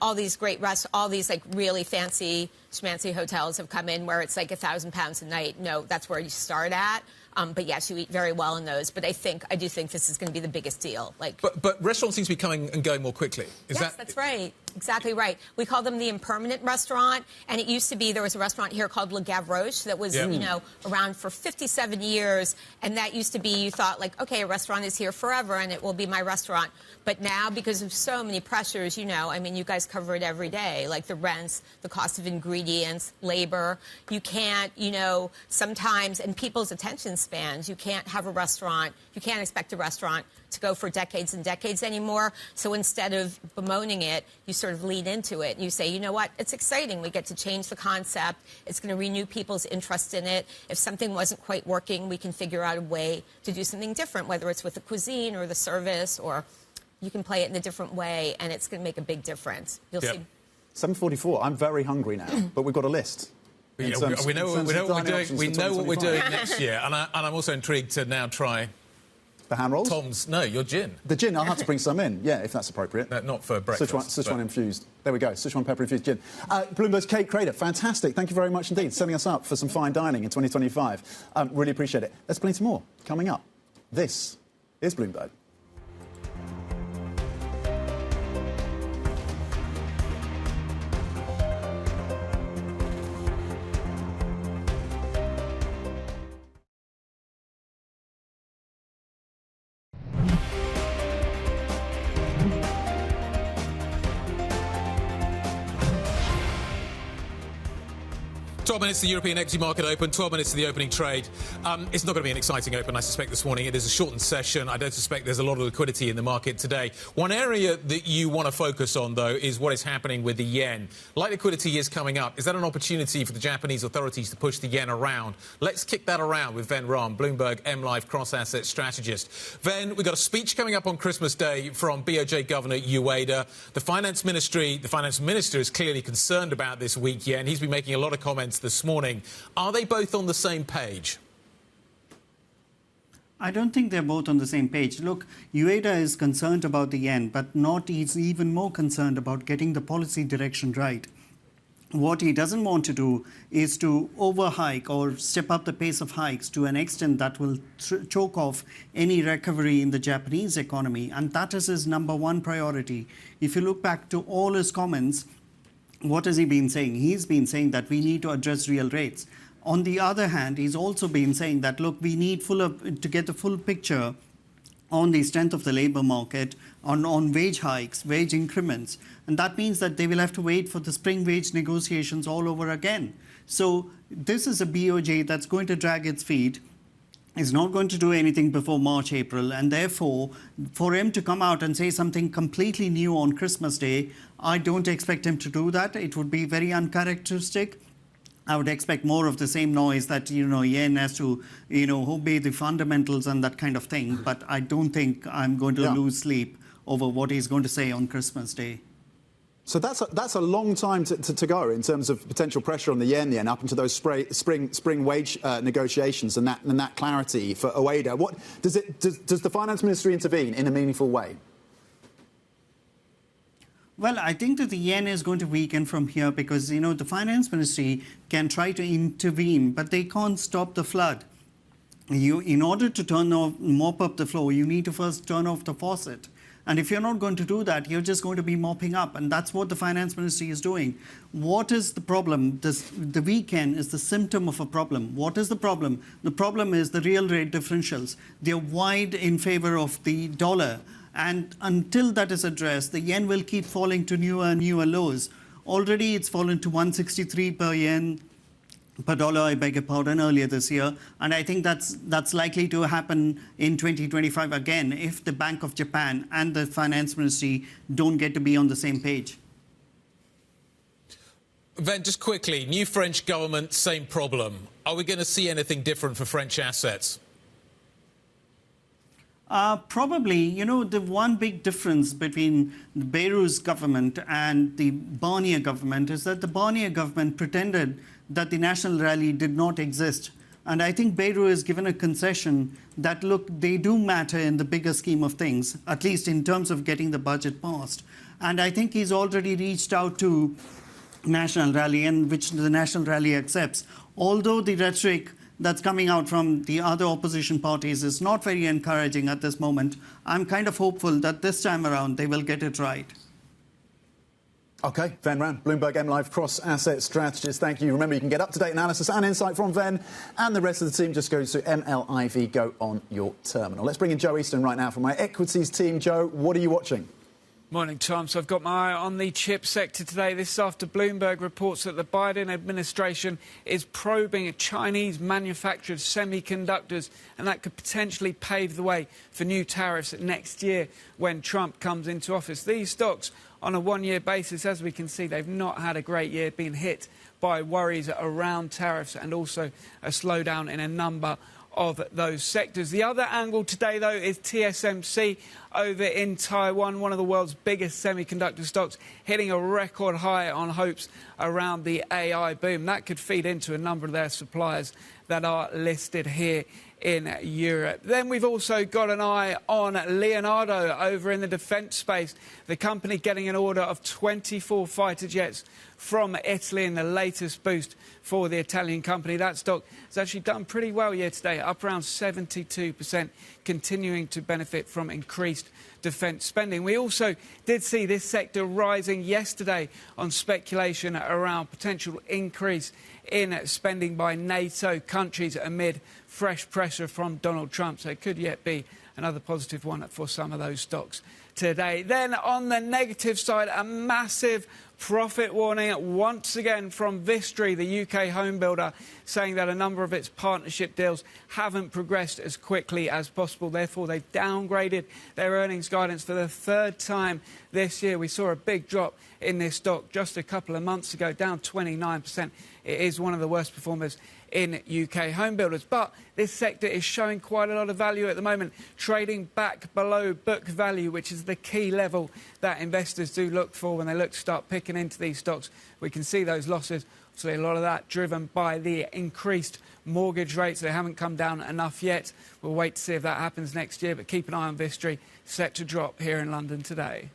all these great all these like really fancy schmancy hotels have come in where it's like £1,000 a night. No, that's where you start at. But yes, you eat very well in those. But I do think this is going to be the biggest deal. Like, but restaurants seem to be coming and going more quickly. Yes, that's right. Exactly right. We call them the impermanent restaurant, and it used to be there was a restaurant here called Le Gavroche that was around for 57 years, and that used to be you thought like, okay, a restaurant is here forever and it will be my restaurant. But now, because of so many pressures, I mean, you guys cover it every day, like the rents, the cost of ingredients, labor. You can't, sometimes, and people's attention spans, you can't have a restaurant, you can't expect a restaurant to go for decades and decades anymore. So instead of bemoaning it, you sort of lean into it. And you say, you know what, it's exciting. We get to change the concept. It's going to renew people's interest in it. If something wasn't quite working, we can figure out a way to do something different, whether it's with the cuisine or the service, or you can play it in a different way, and it's going to make a big difference. You'll see. 7:44. I'm very hungry now, but we've got a list. We know what we're doing. We know what we're doing next year, and I'm also intrigued to now try. The hand rolls? Your gin. The gin, I'll have to bring some in, if that's appropriate. Not for breakfast. Sichuan infused. There we go, Sichuan pepper infused gin. Bloomberg's Kate Crader, fantastic. Thank you very much indeed, setting us up for some fine dining in 2025. Really appreciate it. There's plenty more coming up. This is Bloomberg. 12 minutes to the European equity market open, 12 minutes to the opening trade. It's not going to be an exciting open, I suspect, this morning. It is a shortened session. I don't suspect there's a lot of liquidity in the market today. One area that you want to focus on, though, is what is happening with the yen. Light liquidity is coming up. Is that an opportunity for the Japanese authorities to push the yen around? Let's kick that around with Ven Ram, Bloomberg MLive cross-asset strategist. Ven, we've got a speech coming up on Christmas Day from BOJ Governor Ueda. The finance minister is clearly concerned about this weak yen. He's been making a lot of comments this morning. Are they both on the same page? I don't think they're both on the same page. Look, Ueda is concerned about the yen, but he's even more concerned about getting the policy direction right. What he doesn't want to do is to overhike or step up the pace of hikes to an extent that will choke off any recovery in the Japanese economy. And that is his number one priority. If you look back to all his comments, what has he been saying? He's been saying that we need to address real rates. On the other hand, he's also been saying that, look, we need to get the full picture on the strength of the labor market, on wage hikes, wage increments. And that means that they will have to wait for the spring wage negotiations all over again. So this is a BOJ that's going to drag its feet, is not going to do anything before March, April. And therefore, for him to come out and say something completely new on Christmas Day, I don't expect him to do that. It would be very uncharacteristic. I would expect more of the same noise that, yen has to, obey the fundamentals and that kind of thing. But I don't think I'm going to lose sleep over what he's going to say on Christmas Day. So that's a long time to go in terms of potential pressure on the yen up into those spring wage negotiations and that clarity for Ueda. What does the finance ministry intervene in a meaningful way? Well, I think that the yen is going to weaken from here because, the finance ministry can try to intervene, but they can't stop the flood. In order to mop up the flow, you need to first turn off the faucet. And if you're not going to do that, you're just going to be mopping up. And that's what the finance ministry is doing. What is the problem? The weak yen is the symptom of a problem. What is the problem? The problem is the real rate differentials. They're wide in favor of the dollar. And until that is addressed, the yen will keep falling to newer and newer lows. Already it's fallen to 163 per dollar, I beg your pardon, earlier this year. And I think that's likely to happen in 2025 again if the Bank of Japan and the finance ministry don't get to be on the same page. Ven, just quickly, new French government, same problem. Are we going to see anything different for French assets? Probably, the one big difference between Bayrou's government and the Barnier government is that the Barnier government pretended that the national rally did not exist. And I think Bayrou has given a concession that, look, they do matter in the bigger scheme of things, at least in terms of getting the budget passed. And I think he's already reached out to national rally, and which the national rally accepts. Although the rhetoric that's coming out from the other opposition parties is not very encouraging at this moment, I'm kind of hopeful that this time around they will get it right. OK, Ven Ram, Bloomberg MLive cross-asset strategist. Thank you. Remember, you can get up-to-date analysis and insight from Ven and the rest of the team. Just go to MLIV, go on your terminal. Let's bring in Joe Easton right now from my equities team. Joe, what are you watching? Morning, Tom. So I've got my eye on the chip sector today. This after Bloomberg reports that the Biden administration is probing Chinese manufactured semiconductors, and that could potentially pave the way for new tariffs next year when Trump comes into office. These stocks, on a one-year basis, as we can see, they've not had a great year, been hit by worries around tariffs and also a slowdown in a number of those sectors. The other angle today, though, is TSMC over in Taiwan, one of the world's biggest semiconductor stocks, hitting a record high on hopes around the AI boom. That could feed into a number of their suppliers that are listed here in Europe. Then we've also got an eye on Leonardo over in the defence space. The company getting an order of 24 fighter jets from Italy in the latest boost for the Italian company. That stock has actually done pretty well year to date, up around 72%, continuing to benefit from increased defence spending. We also did see this sector rising yesterday on speculation around potential increase in spending by NATO countries amid fresh pressure from Donald Trump. So it could yet be another positive one for some of those stocks today. Then on the negative side, a massive profit warning once again from Vistry, the UK home builder, saying that a number of its partnership deals haven't progressed as quickly as possible. Therefore, they've downgraded their earnings guidance for the third time this year. We saw a big drop in this stock just a couple of months ago, down 29%. It is one of the worst performers in UK home builders. But this sector is showing quite a lot of value at the moment, trading back below book value, which is the key level that investors do look for when they look to start picking into these stocks. We can see those losses. So a lot of that driven by the increased mortgage rates. They haven't come down enough yet. We'll wait to see if that happens next year. But keep an eye on Vistry, set to drop here in London today.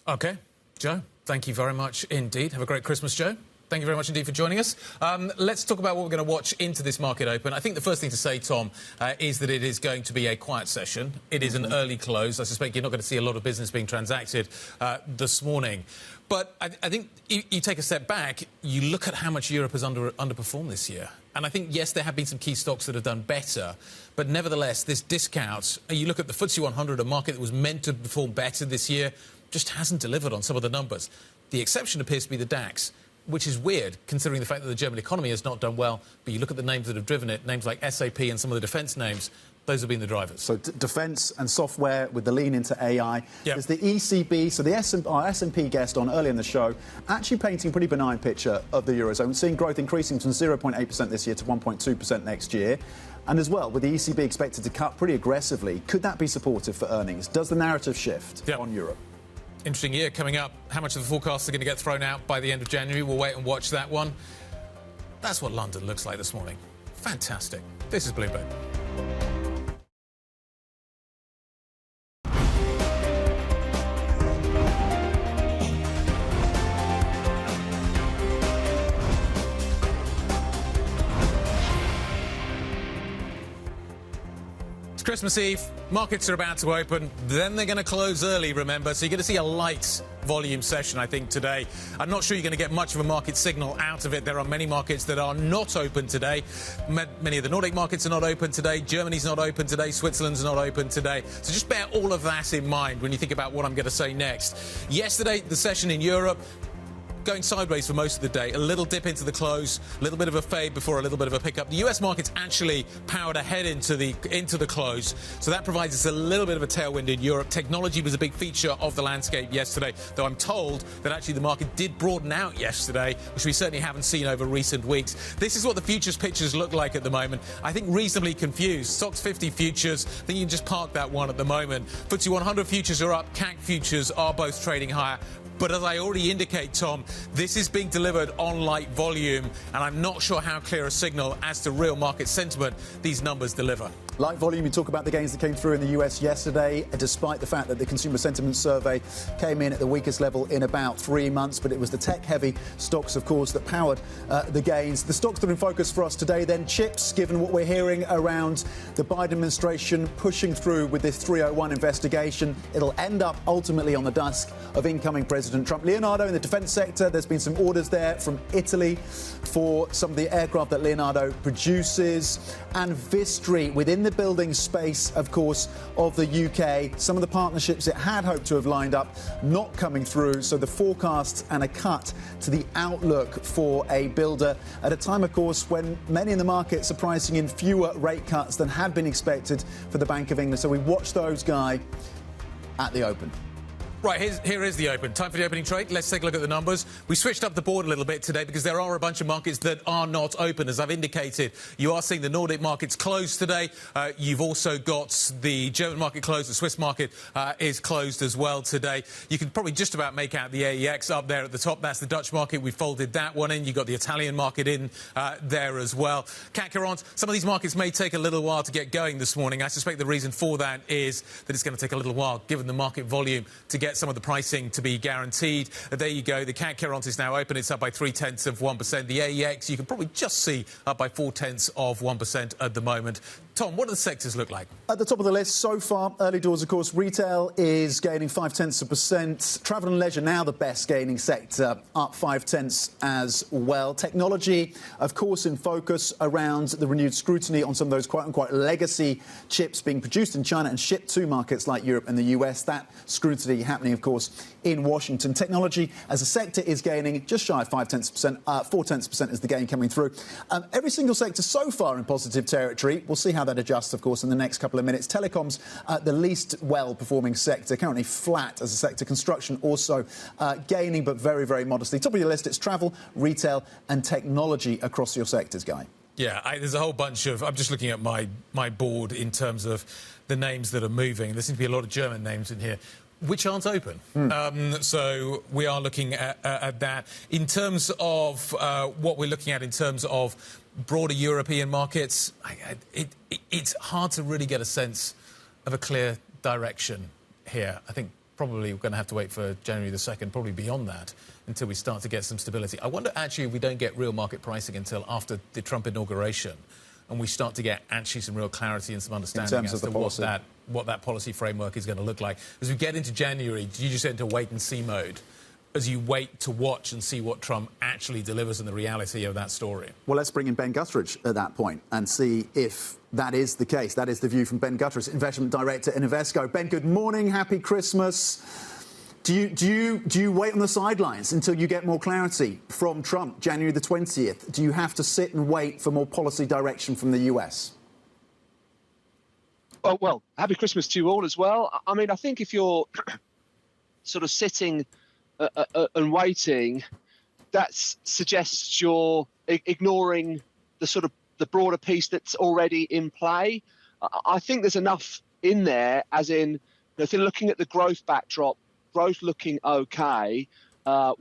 OK. Joe, thank you very much indeed. Have a great Christmas, Joe. Thank you very much indeed for joining us. Let's talk about what we're going to watch into this market open. I think the first thing to say, Tom, is that it is going to be a quiet session. It is an early close. I suspect you're not going to see a lot of business being transacted this morning. But I think you take a step back, you look at how much Europe has underperformed this year. And I think, yes, there have been some key stocks that have done better. But nevertheless, this discount, you look at the FTSE 100, a market that was meant to perform better this year, just hasn't delivered on some of the numbers. The exception appears to be the DAX, which is weird, considering the fact that the German economy has not done well. But you look at the names that have driven it, names like SAP and some of the defence names, those have been the drivers. So defence and software with the lean into AI. Yep. There's the ECB, so our S&P guest on earlier in the show, actually painting a pretty benign picture of the Eurozone, seeing growth increasing from 0.8% this year to 1.2% next year. And as well, with the ECB expected to cut pretty aggressively, could that be supportive for earnings? Does the narrative shift on Europe? Interesting year coming up. How much of the forecasts are going to get thrown out by the end of January? We'll wait and watch that one. That's what London looks like this morning. Fantastic. This is Bloomberg. Christmas Eve, markets are about to open, then they're going to close early, remember, so you're going to see a light volume session, I think, today. I'm not sure you're going to get much of a market signal out of it. There are many markets that are not open today. Many of the Nordic markets are not open today. Germany's not open today. Switzerland's not open today. So just bear all of that in mind when you think about what I'm going to say next. Yesterday, the session in Europe, going sideways for most of the day, a little dip into the close, a little bit of a fade before a little bit of a pickup. The US markets actually powered ahead into the close, so that provides us a little bit of a tailwind in Europe. Technology was a big feature of the landscape yesterday, though I'm told that actually the market did broaden out yesterday, which we certainly haven't seen over recent weeks. This is what the futures pictures look like at the moment. I think reasonably confused. Stocks 50 futures, I think you can just park that one at the moment. FTSE 100 futures are up, CAC futures are both trading higher. But as I already indicate, Tom, this is being delivered on light volume, and I'm not sure how clear a signal as to real market sentiment these numbers deliver. Light volume, you talk about the gains that came through in the US yesterday, despite the fact that the consumer sentiment survey came in at the weakest level in about 3 months. But it was the tech-heavy stocks, of course, that powered the gains. The stocks that are in focus for us today, then chips, given what we're hearing around the Biden administration pushing through with this 301 investigation. It'll end up ultimately on the desk of incoming President Trump. Leonardo in the defence sector, there's been some orders there from Italy for some of the aircraft that Leonardo produces. And Vistry within the building space, of course, of the UK. Some of the partnerships it had hoped to have lined up not coming through. So the forecasts and a cut to the outlook for a builder at a time, of course, when many in the markets are pricing in fewer rate cuts than had been expected for the Bank of England. So we watch those, Guy, at the open. Right, here is the open. Time for the opening trade. Let's take a look at the numbers. We switched up the board a little bit today because there are a bunch of markets that are not open. As I've indicated, you are seeing the Nordic markets closed today. You've also got the German market closed. The Swiss market is closed as well today. You can probably just about make out the AEX up there at the top. That's the Dutch market. We folded that one in. You've got the Italian market in there as well. CAC 40. Some of these markets may take a little while to get going this morning. I suspect the reason for that is that it's going to take a little while, given the market volume, to get some of the pricing to be guaranteed. There you go. The CAC 40 is now open. It's up by 0.3%. The AEX, you can probably just see up by 0.4% at the moment. Tom, what do the sectors look like? At the top of the list so far, early doors, of course, retail is gaining 0.5%. Travel and leisure, now the best gaining sector, up 0.5 as well. Technology, of course, in focus around the renewed scrutiny on some of those quote-unquote legacy chips being produced in China and shipped to markets like Europe and the US. That scrutiny happening, of course, in Washington. Technology as a sector is gaining just shy of 0.5%. 0.4% is the gain coming through. Every single sector so far in positive territory. We'll see how that adjusts, of course, in the next couple of minutes. Telecoms, the least well-performing sector, currently flat as a sector. Construction also gaining, but very, very modestly. Top of your list, it's travel, retail and technology across your sectors, Guy. Yeah, there's a whole bunch of... I'm just looking at my board in terms of the names that are moving. There seems to be a lot of German names in here, which aren't open. So we are looking at that. In terms of what we're looking at in terms of broader European markets, it's hard to really get a sense of a clear direction here. I think probably we're going to have to wait for January the 2nd, probably beyond that, until we start to get some stability. I wonder, actually, if we don't get real market pricing until after the Trump inauguration and we start to get actually some real clarity and some understanding as to what that policy framework is going to look like. As we get into January, do you just enter wait-and-see mode as you wait to watch and see what Trump actually delivers and the reality of that story? Well, let's bring in Ben Gutteridge at that point and see if that is the case. That is the view from Ben Gutteridge, Investment Director in Invesco. Ben, good morning. Happy Christmas. Do you wait on the sidelines until you get more clarity from Trump, January the 20th? Do you have to sit and wait for more policy direction from the US? Oh, well, happy Christmas to you all as well. I mean, I think if you're sort of sitting and waiting, that suggests you're ignoring the sort of the broader piece that's already in play. I think there's enough in there, as in, if you're looking at the growth backdrop, growth looking okay,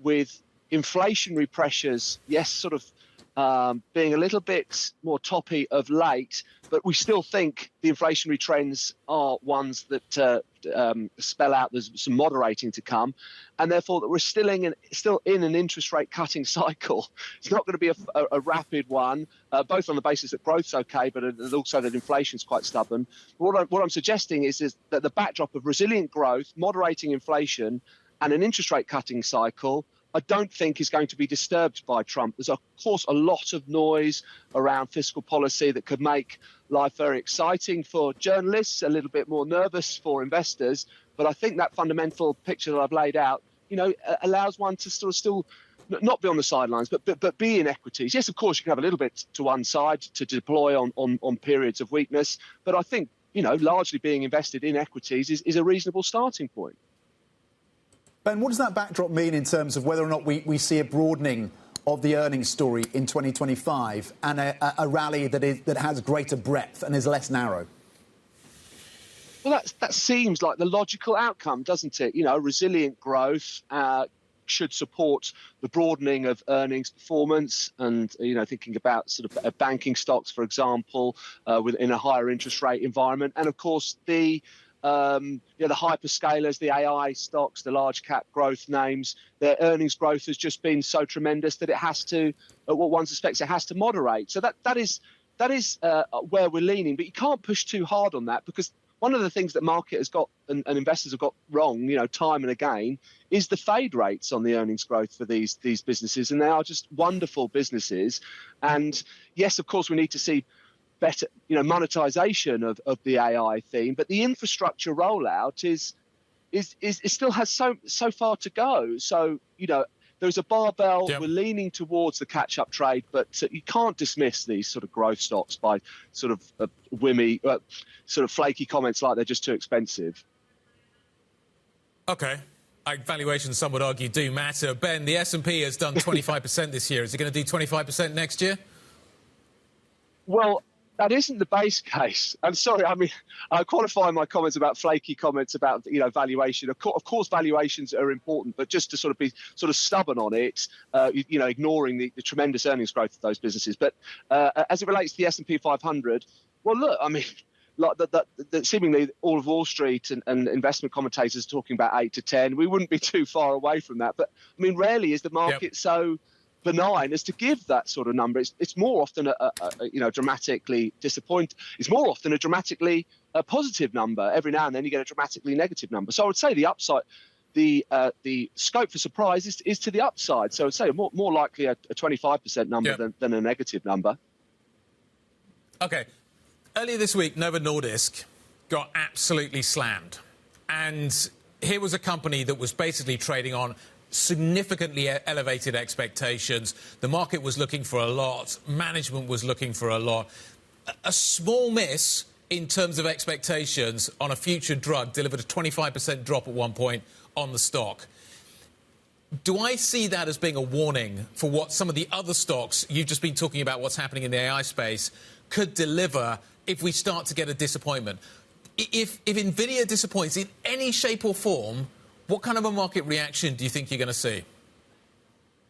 with inflationary pressures, yes, sort of being a little bit more toppy of late, but we still think the inflationary trends are ones that spell out there's some moderating to come, and therefore that we're still in an interest rate cutting cycle. It's not going to be a rapid one, both on the basis that growth's okay, but also that inflation's quite stubborn. What I'm suggesting is that the backdrop of resilient growth, moderating inflation, and an interest rate cutting cycle, I don't think is going to be disturbed by Trump. There's, of course, a lot of noise around fiscal policy that could make life very exciting for journalists, a little bit more nervous for investors. But I think that fundamental picture that I've laid out, allows one to sort of still not be on the sidelines, but be in equities. Yes, of course, you can have a little bit to one side to deploy on periods of weakness. But I think, largely being invested in equities is a reasonable starting point. Ben, what does that backdrop mean in terms of whether or not we see a broadening of the earnings story in 2025 and a rally that has greater breadth and is less narrow? Well, that seems like the logical outcome, doesn't it? Resilient growth should support the broadening of earnings performance, and thinking about sort of banking stocks, for example, in a higher interest rate environment, and of course the hyperscalers, the AI stocks, the large cap growth names, their earnings growth has just been so tremendous that it has to, what one suspects, it has to moderate. So that is where we're leaning. But you can't push too hard on that, because one of the things that market has got and investors have got wrong, time and again, is the fade rates on the earnings growth for these businesses. And they are just wonderful businesses. And yes, of course, we need to see better, monetization of the AI theme, but the infrastructure rollout is still has so far to go. So there's a barbell. Yep. We're leaning towards the catch-up trade, but you can't dismiss these sort of growth stocks by sort of sort of flaky comments like they're just too expensive. Okay. Valuations, some would argue, do matter. Ben, the S&P has done 25% this year. Is it going to do 25% next year? Well, that isn't the base case. I'm sorry. I mean, I qualify my comments about flaky comments about, valuation. Of course, valuations are important, but just to sort of be sort of stubborn on it, ignoring the tremendous earnings growth of those businesses. But as it relates to the S&P 500, well, look, I mean, like seemingly all of Wall Street and investment commentators are talking about 8 to 10. We wouldn't be too far away from that. But I mean, rarely is the market so benign as to give that sort of number. It's more often a dramatically disappointing. It's more often a dramatically positive number. Every now and then you get a dramatically negative number. So I would say the upside, the scope for surprise is to the upside. So I'd say more likely a 25% number than a negative number. Okay. Earlier this week, Novo Nordisk got absolutely slammed. And here was a company that was basically trading on significantly elevated expectations. The market was looking for a lot. Management was looking for a lot. A small miss in terms of expectations on a future drug delivered a 25% drop at one point on the stock. Do I see that as being a warning for what some of the other stocks, you've just been talking about what's happening in the AI space, could deliver if we start to get a disappointment? If NVIDIA disappoints in any shape or form, what kind of a market reaction do you think you're going to see?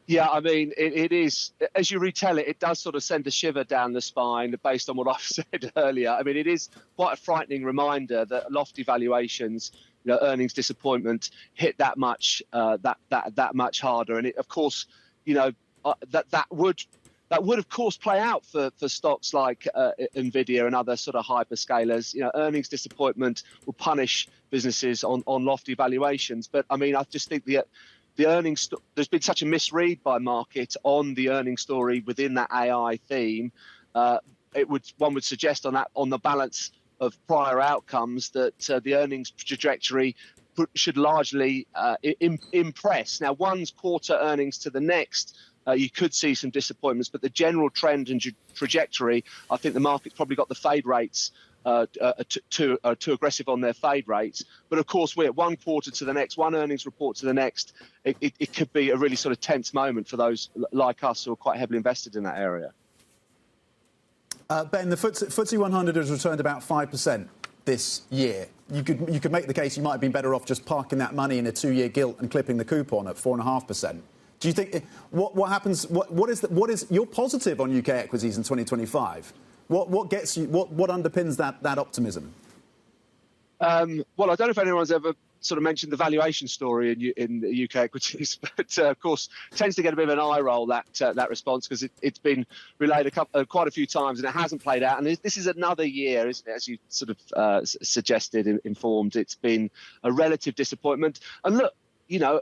Yeah, I mean, it is, as you retell it, it does sort of send a shiver down the spine based on what I've said earlier. I mean, it is quite a frightening reminder that lofty valuations, earnings disappointment hit that much that much harder. And it, of course, that would of course play out for stocks like NVIDIA and other sort of hyperscalers. Earnings disappointment will punish businesses on lofty valuations. But I mean, I just think the earnings, there's been such a misread by market on the earnings story within that AI theme. One would suggest on the balance of prior outcomes that the earnings trajectory should largely impress. Now, one's quarter earnings to the next, you could see some disappointments, but the general trend and trajectory, I think the market's probably got the fade rates too aggressive on their fade rates. But of course, we're one quarter to the next, one earnings report to the next. It could be a really sort of tense moment for those like us who are quite heavily invested in that area. Ben, the FTSE 100 has returned about 5% this year. You could make the case you might have been better off just parking that money in a 2-year gilt and clipping the coupon at 4.5%. Do you think what happens? What is you're positive on UK equities in 2025? What gets you? What underpins that optimism? Well, I don't know if anyone's ever sort of mentioned the valuation story in the UK equities, but of course tends to get a bit of an eye roll that response, because it's been relayed quite a few times and it hasn't played out. And this is another year, as you sort of suggested, informed. It's been a relative disappointment. And look,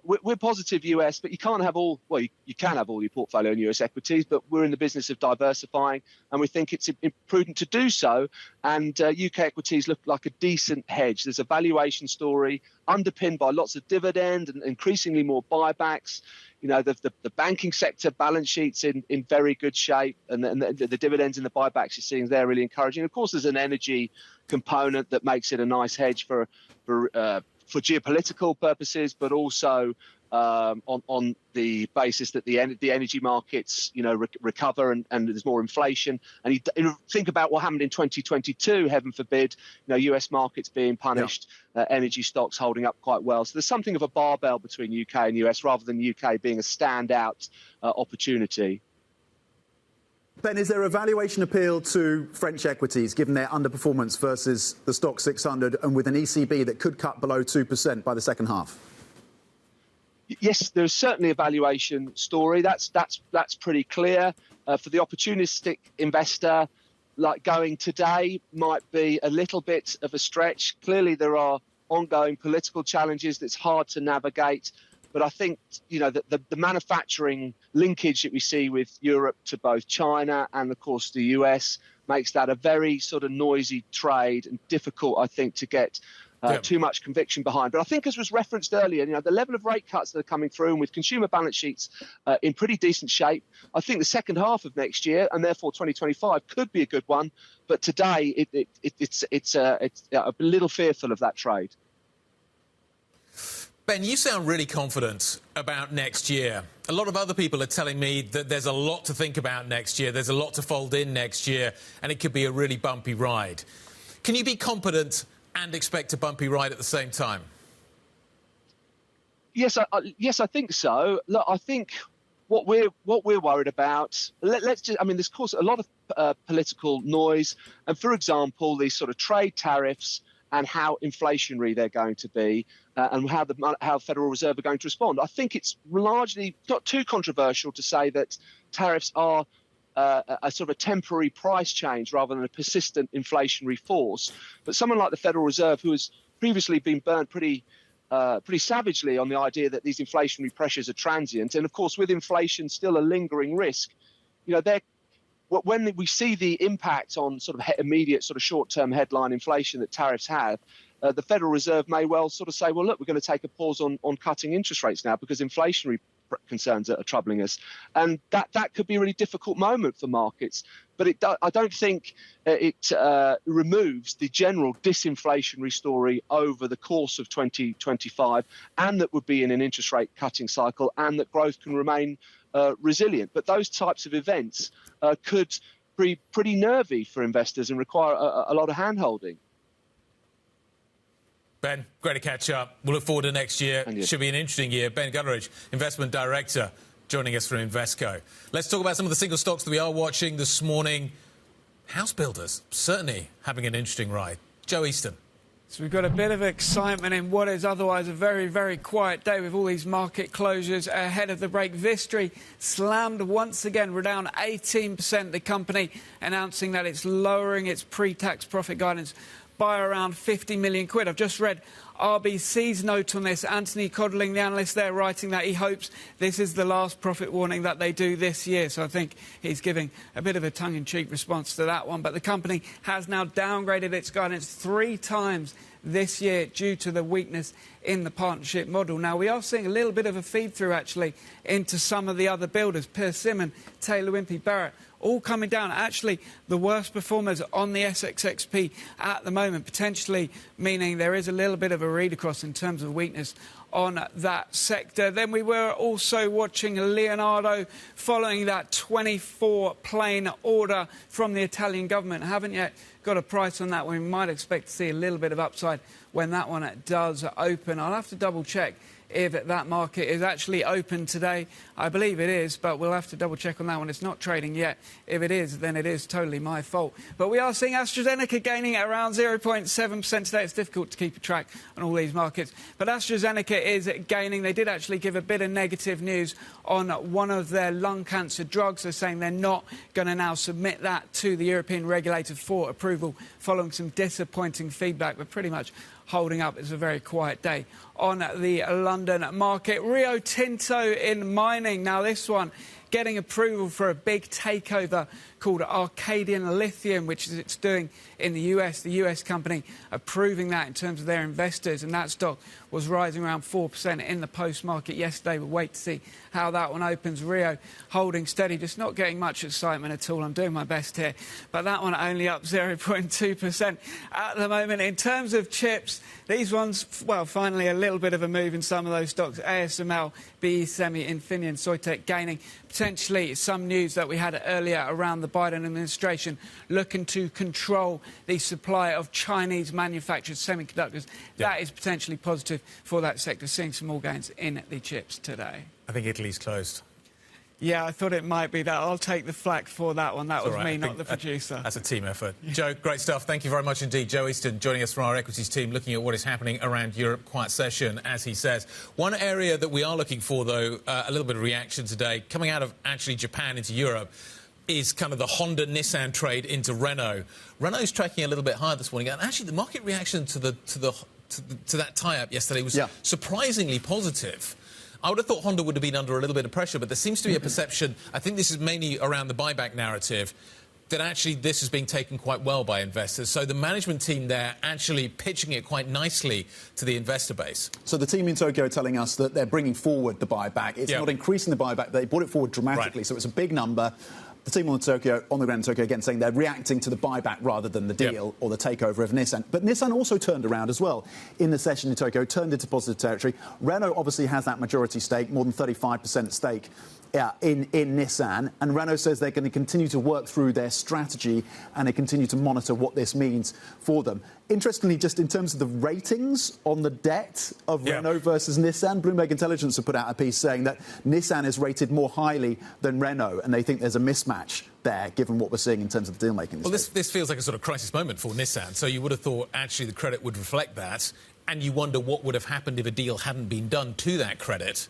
we're positive US, but you can't have all, well, you can have all your portfolio in US equities, but we're in the business of diversifying and we think it's prudent to do so. And UK equities look like a decent hedge. There's a valuation story underpinned by lots of dividend and increasingly more buybacks. The banking sector balance sheets in very good shape, and the dividends and the buybacks you're seeing there really encouraging. Of course, there's an energy component that makes it a nice hedge for geopolitical purposes, but also on the basis that the energy markets, recover and there's more inflation. And you think about what happened in 2022, heaven forbid, US markets being punished, energy stocks holding up quite well. So there's something of a barbell between UK and US, rather than UK being a standout opportunity. Ben, is there a valuation appeal to French equities, given their underperformance versus the stock 600, and with an ECB that could cut below 2% by the second half? Yes, there's certainly a valuation story. That's pretty clear. For the opportunistic investor, like going today might be a little bit of a stretch. Clearly, there are ongoing political challenges that's hard to navigate. But I think, the manufacturing linkage that we see with Europe to both China and, of course, the US makes that a very sort of noisy trade and difficult, I think, to get too much conviction behind. But I think, as was referenced earlier, the level of rate cuts that are coming through, and with consumer balance sheets in pretty decent shape, I think the second half of next year, and therefore 2025, could be a good one. But today, it's a little fearful of that trade. Ben, you sound really confident about next year. A lot of other people are telling me that there's a lot to think about next year. There's a lot to fold in next year, and it could be a really bumpy ride. Can you be confident and expect a bumpy ride at the same time? Yes, I think so. Look, I think what we're worried about. There's of course a lot of political noise, and for example, these sort of trade tariffs and how inflationary they're going to be, and how the Federal Reserve are going to respond. I think it's largely not too controversial to say that tariffs are a sort of a temporary price change rather than a persistent inflationary force. But someone like the Federal Reserve, who has previously been burnt pretty savagely on the idea that these inflationary pressures are transient, and of course with inflation still a lingering risk, when we see the impact on sort of immediate sort of short-term headline inflation that tariffs have, the Federal Reserve may well sort of say, well, look, we're going to take a pause on cutting interest rates now because inflationary concerns are troubling us. And that could be a really difficult moment for markets. But I don't think it removes the general disinflationary story over the course of 2025, and that would be in an interest rate cutting cycle, and that growth can remain resilient. But those types of events could be pretty nervy for investors and require a lot of hand-holding. Ben, great to catch up. We'll look forward to next year. Should be an interesting year. Ben Gutteridge, Investment Director, joining us from Invesco. Let's talk about some of the single stocks that we are watching this morning. House builders, certainly having an interesting ride. Joe Easton. So we've got a bit of excitement in what is otherwise a very, very quiet day with all these market closures ahead of the break. Vistry slammed once again. We're down 18%. The company announcing that it's lowering its pre-tax profit guidance by around 50 million quid. I've just read RBC's note on this. Anthony Codling, the analyst there, writing that he hopes this is the last profit warning that they do this year. So I think he's giving a bit of a tongue-in-cheek response to that one. But the company has now downgraded its guidance 3 times this year due to the weakness in the partnership model. Now, we are seeing a little bit of a feed-through, actually, into some of the other builders. Persimmon, Taylor Wimpey, Barratt, all coming down. Actually, the worst performers on the SXXP at the moment, potentially meaning there is a little bit of a read across in terms of weakness on that sector. Then we were also watching Leonardo following that 24-plane order from the Italian government. Haven't yet got a price on that one. We might expect to see a little bit of upside when that one does open. I'll have to double check if that market is actually open today. I believe it is, but we'll have to double check on that one. It's not trading yet. If it is, then it is totally my fault. But we are seeing AstraZeneca gaining at around 0.7% today. It's difficult to keep a track on all these markets. But AstraZeneca is gaining. They did actually give a bit of negative news on one of their lung cancer drugs. They're saying they're not going to now submit that to the European regulator for approval following some disappointing feedback. We're pretty much holding up. It's a very quiet day on the London market. Rio Tinto in mining. Now, this one getting approval for a big takeover called Arcadian Lithium, which is it's doing in the US. The US company approving that in terms of their investors, and that stock was rising around 4% in the post-market yesterday. We'll wait to see how that one opens. Rio holding steady, just not getting much excitement at all. I'm doing my best here, but that one only up 0.2% at the moment. In terms of chips, these ones, well, finally a little bit of a move in some of those stocks. ASML, BE Semi, Infineon, Soitec gaining. Potentially some news that we had earlier around the Biden administration looking to control the supply of Chinese manufactured semiconductors. Yeah. That is potentially positive for that sector, seeing some more gains in the chips today. I think Italy's closed. Yeah, I thought it might be that. I'll take the flak for that one. That was me, not the producer. That's a team effort. Joe, great stuff. Thank you very much indeed. Joe Easton joining us from our equities team, looking at what is happening around Europe. Quiet session, as he says. One area that we are looking for, though, a little bit of reaction today, coming out of actually Japan into Europe, is kind of the Honda-Nissan trade into Renault. Renault's tracking a little bit higher this morning, and actually the market reaction to that tie-up yesterday was surprisingly positive. I would have thought Honda would have been under a little bit of pressure, but there seems to be a perception, I think this is mainly around the buyback narrative, that actually this is being taken quite well by investors. So the management team there actually pitching it quite nicely to the investor base. So the team in Tokyo are telling us that they're bringing forward the buyback. It's not increasing the buyback. They brought it forward dramatically, so it's a big number. The team on the ground in Tokyo again saying they're reacting to the buyback rather than the deal or the takeover of Nissan. But Nissan also turned around as well in the session in Tokyo, turned into positive territory. Renault obviously has that majority stake, more than 35% stake in Nissan, and Renault says they're going to continue to work through their strategy and they continue to monitor what this means for them. Interestingly, just in terms of the ratings on the debt of Renault versus Nissan, Bloomberg Intelligence have put out a piece saying that Nissan is rated more highly than Renault, and they think there's a mismatch there, given what we're seeing in terms of the deal-making. Well, this feels like a sort of crisis moment for Nissan, so you would have thought actually the credit would reflect that, and you wonder what would have happened if a deal hadn't been done to that credit.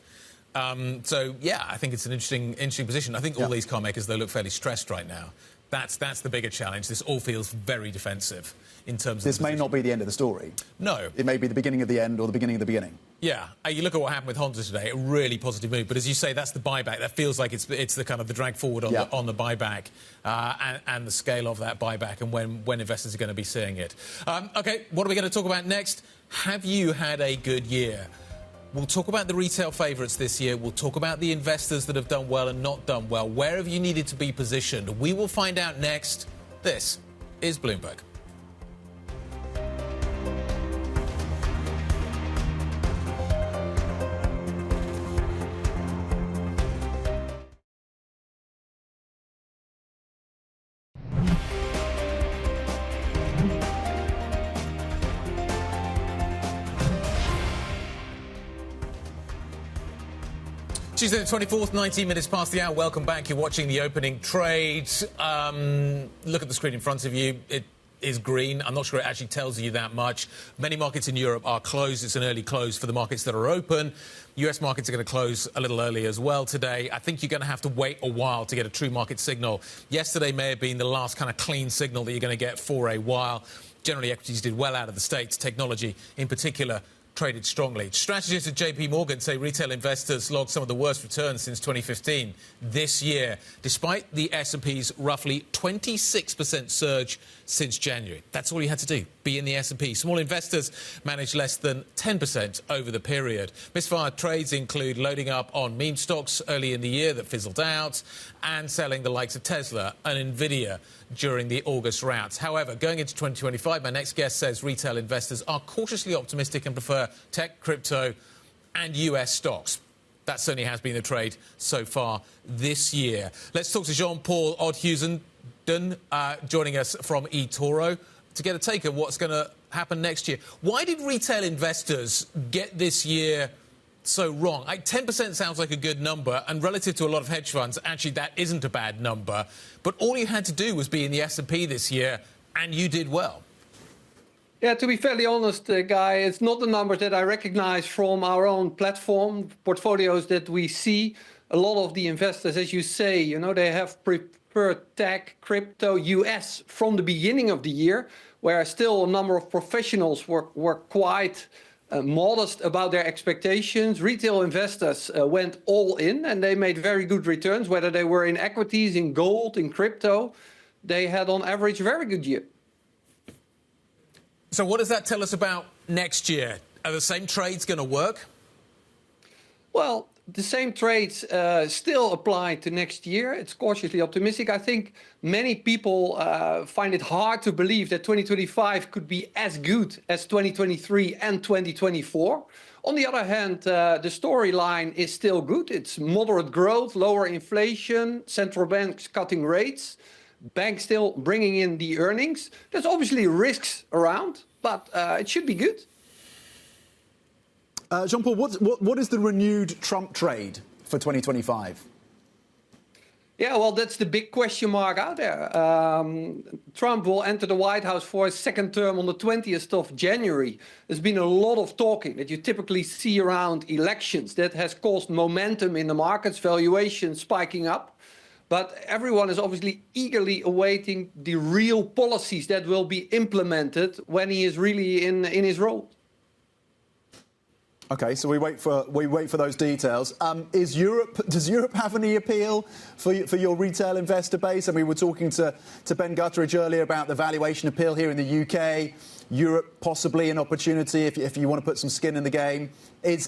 So, yeah, I think it's an interesting position. I think all these car makers, though, look fairly stressed right now. That's the bigger challenge. This all feels very defensive in terms of... This may not be the end of the story. No. It may be the beginning of the end or the beginning of the beginning. Yeah. You look at what happened with Honda today, a really positive move. But as you say, that's the buyback. That feels like it's the kind of the drag forward on the buyback and the scale of that buyback and when investors are going to be seeing it. OK, what are we going to talk about next? Have you had a good year? We'll talk about the retail favourites this year. We'll talk about the investors that have done well and not done well. Where have you needed to be positioned? We will find out next. This is Bloomberg. Tuesday the 24th, 19 minutes past the hour. Welcome back. You're watching the opening trade. Look at the screen in front of you. It is green. I'm not sure it actually tells you that much. Many markets in Europe are closed. It's an early close for the markets that are open. US markets are going to close a little early as well today. I think you're going to have to wait a while to get a true market signal. Yesterday may have been the last kind of clean signal that you're going to get for a while. Generally, equities did well out of the States. Technology, in particular, traded strongly. Strategists at JP Morgan say retail investors logged some of the worst returns since 2015 this year, despite the S&P's roughly 26% surge since January. That's all you had to do, be in the S&P. Small investors managed less than 10% over the period. Misfired trades include loading up on meme stocks early in the year that fizzled out and selling the likes of Tesla and Nvidia during the August rounds. However, going into 2025, my next guest says retail investors are cautiously optimistic and prefer tech, crypto and US stocks. That certainly has been the trade so far this year. Let's talk to Jean-Paul Oudheusden, joining us from Etoro, to get a take of what's going to happen next year. Why did retail investors get this year so wrong? 10% sounds like a good number, and relative to a lot of hedge funds, actually that isn't a bad number. But all you had to do was be in the S&P this year, and you did well. Yeah, to be fairly honest, Guy, it's not the numbers that I recognize from our own platform, portfolios that we see. A lot of the investors, as you say, they have preferred tech, crypto, US from the beginning of the year, where still a number of professionals were quite modest about their expectations. Retail investors went all in and they made very good returns, whether they were in equities, in gold, in crypto. They had on average a very good year. So what does that tell us about next year? Are the same trades going to work? Well, the same trades still apply to next year. It's cautiously optimistic. I think many people find it hard to believe that 2025 could be as good as 2023 and 2024. On the other hand, the storyline is still good. It's moderate growth, lower inflation, central banks cutting rates, banks still bringing in the earnings. There's obviously risks around, but it should be good. Jean-Paul, what is the renewed Trump trade for 2025? Yeah, well, that's the big question mark out there. Trump will enter the White House for his second term on the 20th of January. There's been a lot of talking that you typically see around elections that has caused momentum in the markets, valuations spiking up. But everyone is obviously eagerly awaiting the real policies that will be implemented when he is really in his role. Okay, so we wait for those details. Does Europe have any appeal for your retail investor base? I mean, we were talking to Ben Gutteridge earlier about the valuation appeal here in the UK. Europe possibly an opportunity if you want to put some skin in the game.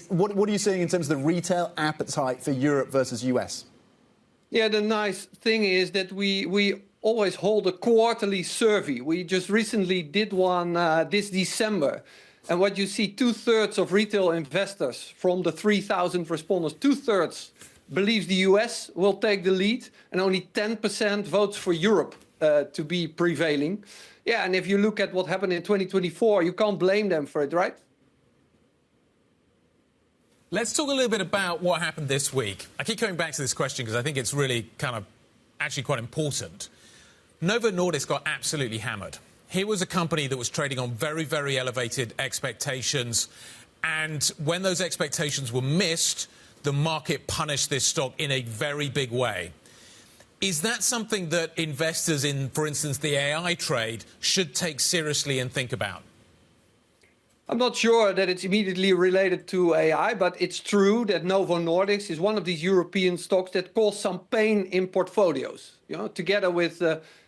What are you seeing in terms of the retail appetite for Europe versus US? Yeah, the nice thing is that we always hold a quarterly survey. We just recently did one this December. And what you see, 2/3 of retail investors from the 3,000 respondents, 2/3 believes the US will take the lead, and only 10% votes for Europe to be prevailing. Yeah, and if you look at what happened in 2024, you can't blame them for it, right? Let's talk a little bit about what happened this week. I keep coming back to this question because I think it's really kind of actually quite important. Novo Nordisk got absolutely hammered. Here was a company that was trading on very, very elevated expectations. And when those expectations were missed, the market punished this stock in a very big way. Is that something that investors in, for instance, the AI trade should take seriously and think about? I'm not sure that it's immediately related to AI, but it's true that Novo Nordisk is one of these European stocks that caused some pain in portfolios. You know, together with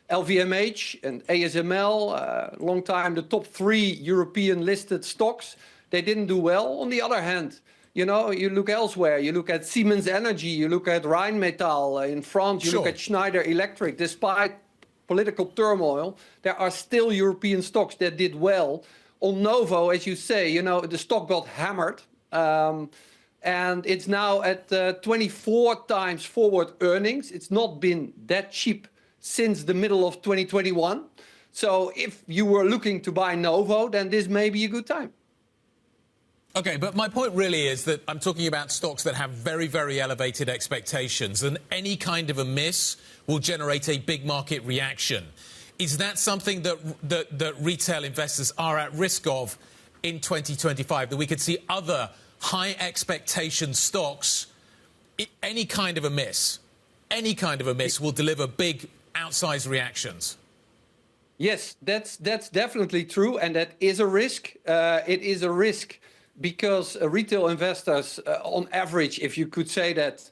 LVMH and ASML, long time the top 3 European listed stocks, they didn't do well. On the other hand, you know, you look elsewhere. You look at Siemens Energy, you look at Rheinmetall in France, you look at Schneider Electric. Despite political turmoil, there are still European stocks that did well. On Novo, as you say, you know, the stock got hammered, and it's now at 24 times forward earnings. It's not been that cheap since the middle of 2021. So if you were looking to buy Novo, then this may be a good time. OK, but my point really is that I'm talking about stocks that have very, very elevated expectations, and any kind of a miss will generate a big market reaction. Is that something that retail investors are at risk of in 2025, that we could see other high expectation stocks, any kind of a miss will deliver big outsized reactions? Yes, that's definitely true, and that is a risk. It is a risk because retail investors, on average, if you could say that,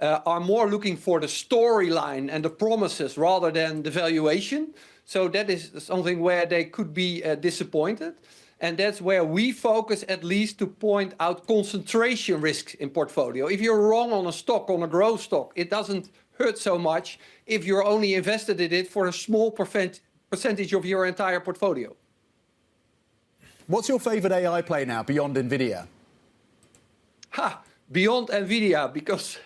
are more looking for the storyline and the promises rather than the valuation. So that is something where they could be disappointed. And that's where we focus, at least, to point out concentration risks in portfolio. If you're wrong on a stock, on a growth stock, it doesn't hurt so much if you're only invested in it for a small percentage of your entire portfolio. What's your favorite AI play now, beyond NVIDIA? Beyond NVIDIA, because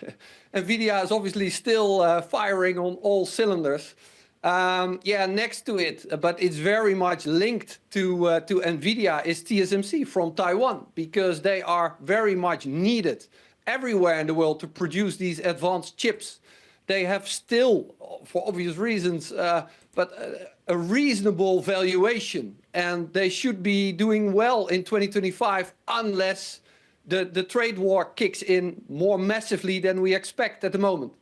NVIDIA is obviously still firing on all cylinders. Yeah, next to it, but it's very much linked to NVIDIA, is TSMC from Taiwan, because they are very much needed everywhere in the world to produce these advanced chips. They have still, for obvious reasons, but a reasonable valuation, and they should be doing well in 2025 unless the trade war kicks in more massively than we expect at the moment.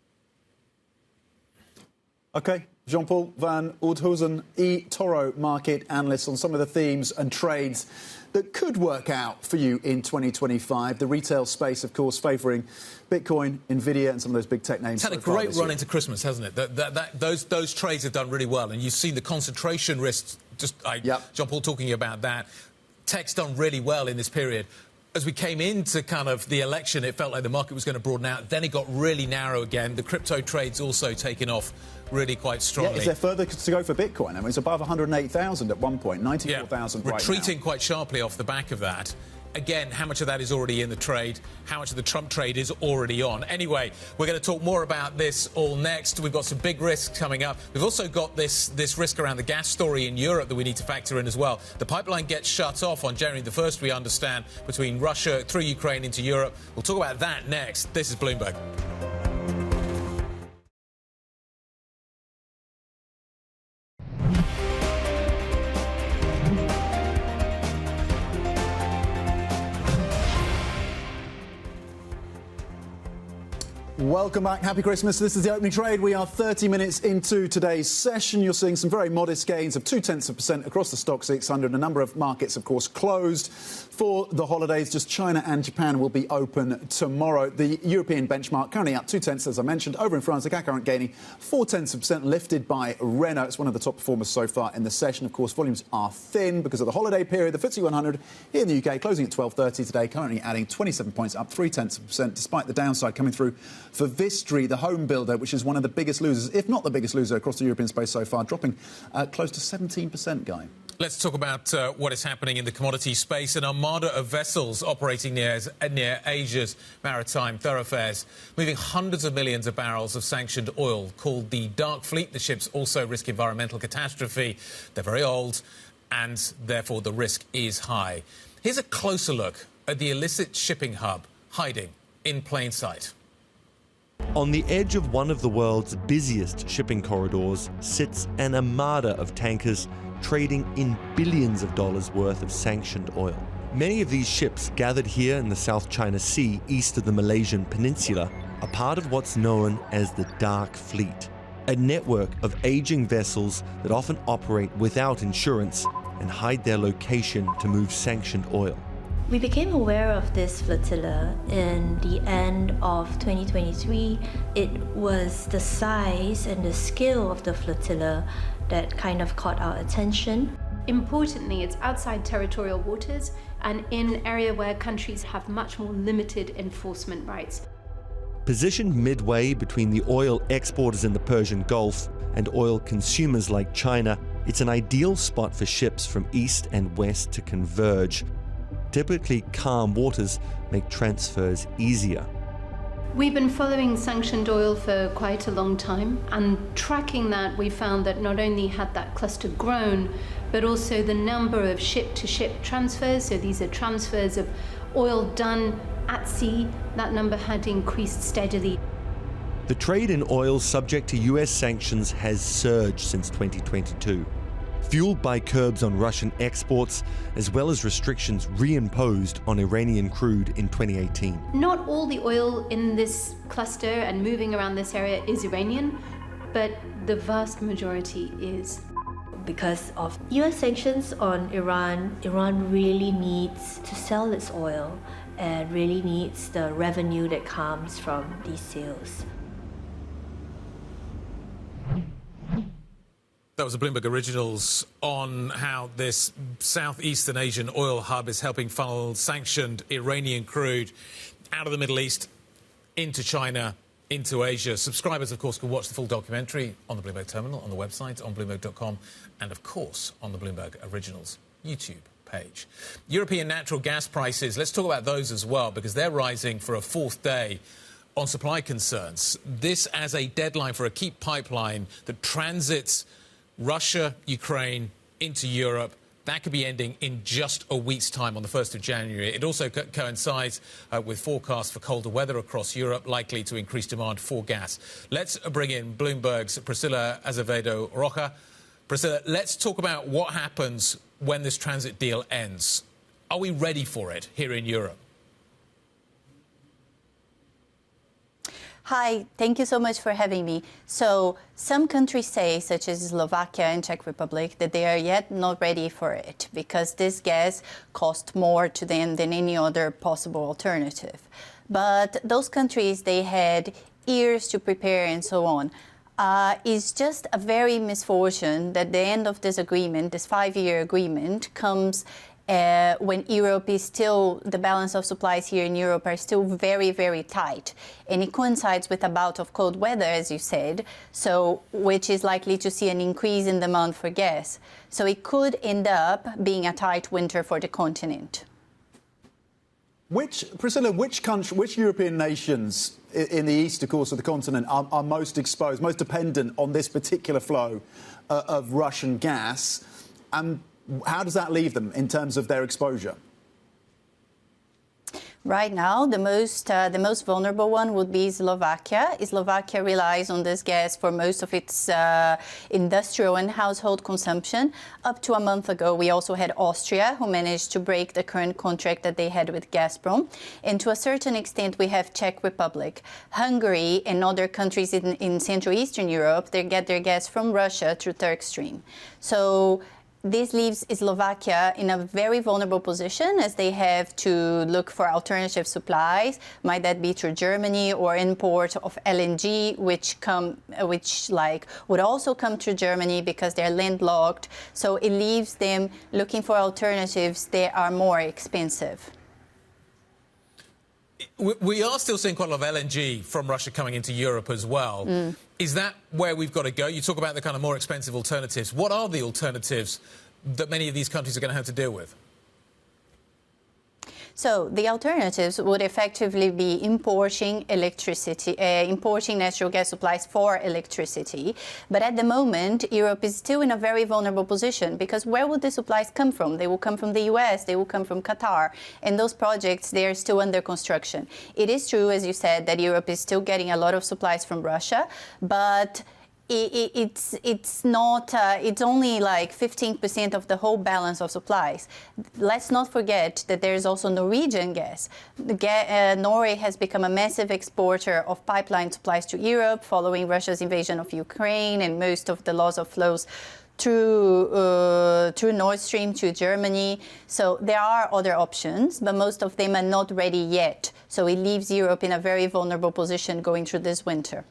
OK. Jean-Paul van Oudheusden, Etoro market analyst, on some of the themes and trades that could work out for you in 2025. The retail space, of course, favouring Bitcoin, NVIDIA and some of those big tech names. It's had a great run into Christmas, hasn't it? Those trades have done really well. And you've seen the concentration risks, Jean-Paul talking about that. Tech's done really well in this period. As we came into kind of the election, it felt like the market was going to broaden out. Then it got really narrow again. The crypto trade's also taken off really quite strongly. Yeah, is there further to go for Bitcoin? I mean, it's above 108,000 at one point, 94,000 right now. Retreating quite sharply off the back of that. Again, how much of that is already in the trade? How much of the Trump trade is already on? Anyway, we're going to talk more about this all next. We've got some big risks coming up. We've also got this risk around the gas story in Europe that we need to factor in as well. The pipeline gets shut off on January the 1st, we understand, between Russia through Ukraine into Europe. We'll talk about that next. This is Bloomberg. Welcome back. Happy Christmas. This is the opening trade. We are 30 minutes into today's session. You're seeing some very modest gains of 0.2% across the stock 600. A number of markets, of course, closed for the holidays. Just China and Japan will be open tomorrow. The European benchmark currently up 0.2, as I mentioned. Over in France, the CAC current gaining 0.4%, lifted by Renault. It's one of the top performers so far in the session. Of course, volumes are thin because of the holiday period. The FTSE 100 here in the UK closing at 12.30 today, currently adding 27 points, up 0.3%, despite the downside coming through for Vistry, the home builder, which is one of the biggest losers, if not the biggest loser across the European space so far, dropping close to 17%, Guy. Let's talk about what is happening in the commodity space. An armada of vessels operating near Asia's maritime thoroughfares, moving hundreds of millions of barrels of sanctioned oil, called the Dark Fleet. The ships also risk environmental catastrophe. They're very old, and therefore the risk is high. Here's a closer look at the illicit shipping hub hiding in plain sight. On the edge of one of the world's busiest shipping corridors sits an armada of tankers trading in billions of dollars worth of sanctioned oil. Many of these ships gathered here in the South China Sea east of the Malaysian peninsula are part of what's known as the Dark Fleet, a network of aging vessels that often operate without insurance and hide their location to move sanctioned oil. We became aware of this flotilla in the end of 2023. It was the size and the scale of the flotilla that kind of caught our attention. Importantly, it's outside territorial waters and in an area where countries have much more limited enforcement rights. Positioned midway between the oil exporters in the Persian Gulf and oil consumers like China, it's an ideal spot for ships from east and west to converge. Typically, calm waters make transfers easier. We've been following sanctioned oil for quite a long time, and tracking that, we found that not only had that cluster grown, but also the number of ship-to-ship transfers, so these are transfers of oil done at sea, that number had increased steadily. The trade in oil subject to US sanctions has surged since 2022, fueled by curbs on Russian exports, as well as restrictions reimposed on Iranian crude in 2018. Not all the oil in this cluster and moving around this area is Iranian, but the vast majority is. Because of US sanctions on Iran, Iran really needs to sell its oil and really needs the revenue that comes from these sales. That was a Bloomberg Originals on how this Southeastern Asian oil hub is helping funnel sanctioned Iranian crude out of the Middle East into China, into Asia. Subscribers, of course, can watch the full documentary on the Bloomberg terminal, on the website, on Bloomberg.com, and, of course, on the Bloomberg Originals YouTube page. European natural gas prices, let's talk about those as well, because they're rising for a fourth day on supply concerns. This as a deadline for a key pipeline that transits Russia, Ukraine into Europe. That could be ending in just a week's time on the 1st of January. It also coincides with forecasts for colder weather across Europe, likely to increase demand for gas. Let's bring in Bloomberg's Priscilla Azevedo Rocha. Priscilla, let's talk about what happens when this transit deal ends. Are we ready for it here in Europe? Hi, thank you so much for having me. So some countries say, such as Slovakia and Czech Republic, that they are yet not ready for it because this gas costs more to them than any other possible alternative. But those countries, they had years to prepare and so on. It's just a very misfortune that the end of this agreement, this 5-year agreement, comes when Europe is still, the balance of supplies here in Europe are still very, very tight. And it coincides with a bout of cold weather, as you said, so which is likely to see an increase in demand for gas. So it could end up being a tight winter for the continent. Priscilla, which European nations in the east, of course, of the continent are most exposed, most dependent on this particular flow of Russian gas? And how does that leave them in terms of their exposure? Right now, the most vulnerable one would be Slovakia. Slovakia relies on this gas for most of its industrial and household consumption. Up to a month ago, we also had Austria, who managed to break the current contract that they had with Gazprom. And to a certain extent, we have Czech Republic. Hungary and other countries in Central Eastern Europe, they get their gas from Russia through Turk Stream. So this leaves Slovakia in a very vulnerable position as they have to look for alternative supplies. Might that be through Germany or import of LNG, which would also come through Germany because they're landlocked. So it leaves them looking for alternatives that are more expensive. We are still seeing quite a lot of LNG from Russia coming into Europe as well. Is that where we've got to go? You talk about the kind of more expensive alternatives. What are the alternatives that many of these countries are going to have to deal with? So the alternatives would effectively be importing electricity, importing natural gas supplies for electricity. But at the moment, Europe is still in a very vulnerable position because where would the supplies come from? They will come from the US, they will come from Qatar. And those projects, they are still under construction. It is true, as you said, that Europe is still getting a lot of supplies from Russia, but it's not. It's only like 15% of the whole balance of supplies. Let's not forget that there is also Norwegian gas. Norway has become a massive exporter of pipeline supplies to Europe following Russia's invasion of Ukraine and most of the loss of flows through Nord Stream to Germany. So there are other options, but most of them are not ready yet. So it leaves Europe in a very vulnerable position going through this winter.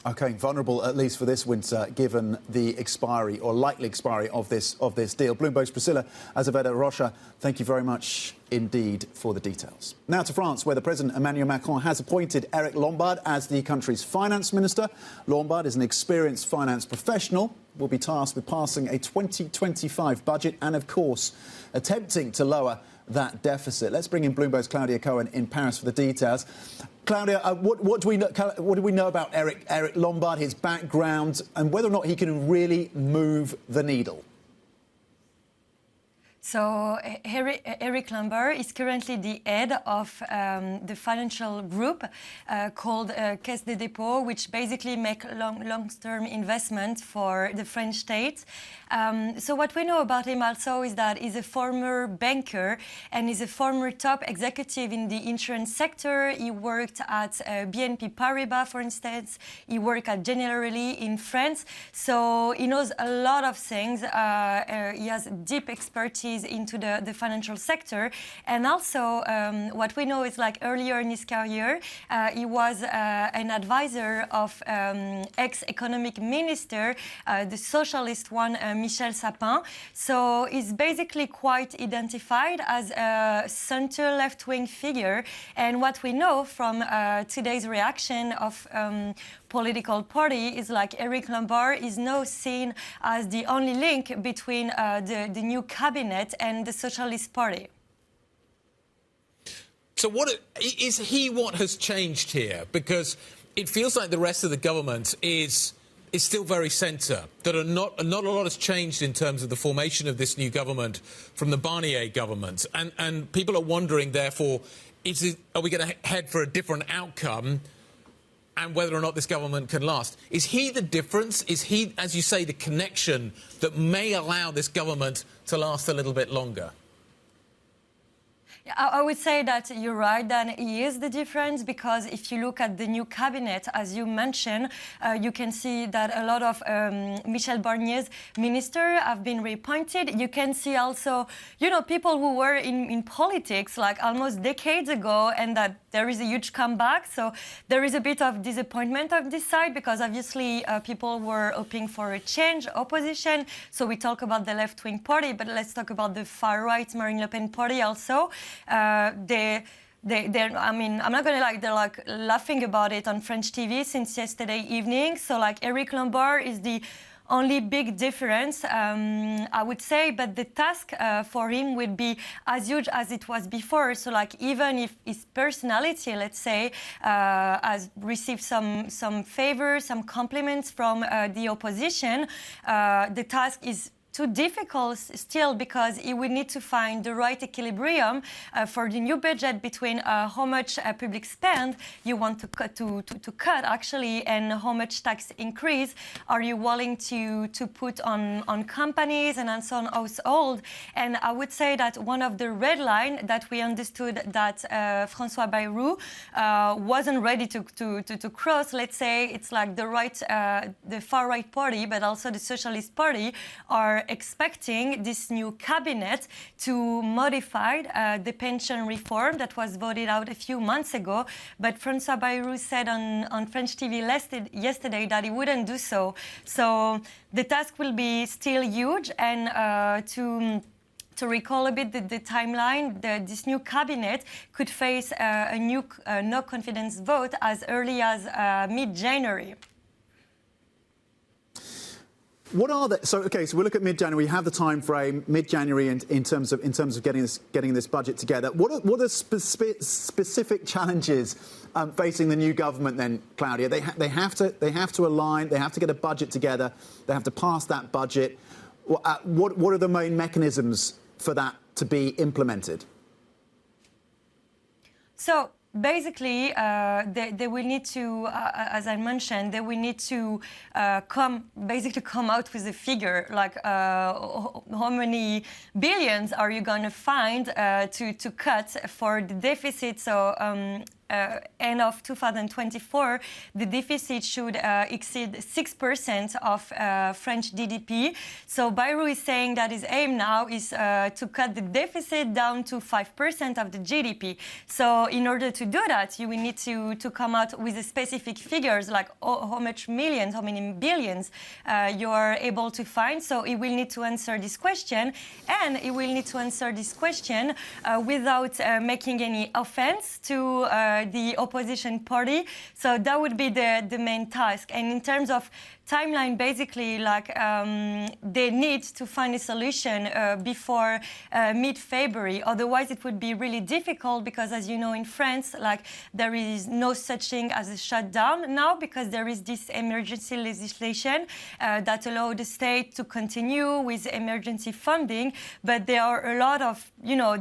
OK, vulnerable at least for this winter, given the expiry or likely expiry of this deal. Bloomberg's Priscilla Azevedo-Rocha, thank you very much indeed for the details. Now to France, where the President Emmanuel Macron has appointed Eric Lombard as the country's finance minister. Lombard is an experienced finance professional, will be tasked with passing a 2025 budget and, of course, attempting to lower that deficit. Let's bring in Bloomberg's Claudia Cohen in Paris for the details. Claudia, what do we know about Eric Lombard, his background, and whether or not he can really move the needle? So Eric Lombard is currently the head of the financial group called Caisse des Dépôts, which basically make long-term investment for the French state. So what we know about him also is that he's a former banker and he's a former top executive in the insurance sector. He worked at BNP Paribas, for instance. He worked at Generali in France. So he knows a lot of things. He has deep expertise into the financial sector. And also what we know is like earlier in his career, he was an advisor of ex-economic minister, the socialist one, Michel Sapin. So he's basically quite identified as a center left-wing figure. And what we know from today's reaction of political party is like Eric Lombard is now seen as the only link between the new cabinet and the Socialist Party. So is he what has changed here? Because it feels like the rest of the government is still very centre, that not a lot has changed in terms of the formation of this new government from the Barnier government. And people are wondering, therefore, are we going to head for a different outcome and whether or not this government can last? Is he the difference? Is he, as you say, the connection that may allow this government to last a little bit longer? I would say that you're right, Dan. He is the difference because if you look at the new cabinet, as you mentioned, you can see that a lot of Michel Barnier's ministers have been reappointed. You can see also, people who were in politics like almost decades ago and that there is a huge comeback. So there is a bit of disappointment on this side because obviously people were hoping for a change, opposition. So we talk about the left-wing party, but let's talk about the far-right Marine Le Pen party also. I mean, I'm not going to lie, they're like laughing about it on French TV since yesterday evening. So like Eric Lombard is the only big difference, I would say, but the task for him would be as huge as it was before. So like even if his personality, let's say, has received some favors, some compliments from the opposition, the task is too difficult still because he would need to find the right equilibrium for the new budget between how much public spend you want to cut actually and how much tax increase are you willing to put on companies and so on household. And I would say that one of the red line that we understood that Francois Bayrou wasn't ready to cross, let's say it's like the far right party but also the Socialist Party are expecting this new cabinet to modify the pension reform that was voted out a few months ago. But Francois Bayrou said on French TV yesterday that he wouldn't do so. So the task will be still huge and to recall a bit the timeline, this new cabinet could face a new no confidence vote as early as mid-January. What are the so we look at mid-January. We have the time frame mid-January in terms of getting this budget together. What are specific challenges facing the new government then, Claudia? They have to align. They have to get a budget together. They have to pass that budget. What are the main mechanisms for that to be implemented? So basically, they will need to, as I mentioned, they will need to come out with a figure, like how many billions are you going to find to cut for the deficit. So end of 2024, the deficit should exceed 6% of French GDP. So Bayrou is saying that his aim now is to cut the deficit down to 5% of the GDP. So in order to do that, you will need to come out with specific figures, like how much millions, how many billions you are able to find. So he will need to answer this question, and he will need to answer this question without making any offense to the opposition party. So that would be the main task. And in terms of timeline, basically, like they need to find a solution before mid-February. Otherwise, it would be really difficult because, as you know, in France, like there is no such thing as a shutdown now because there is this emergency legislation that allows the state to continue with emergency funding. But there are a lot of,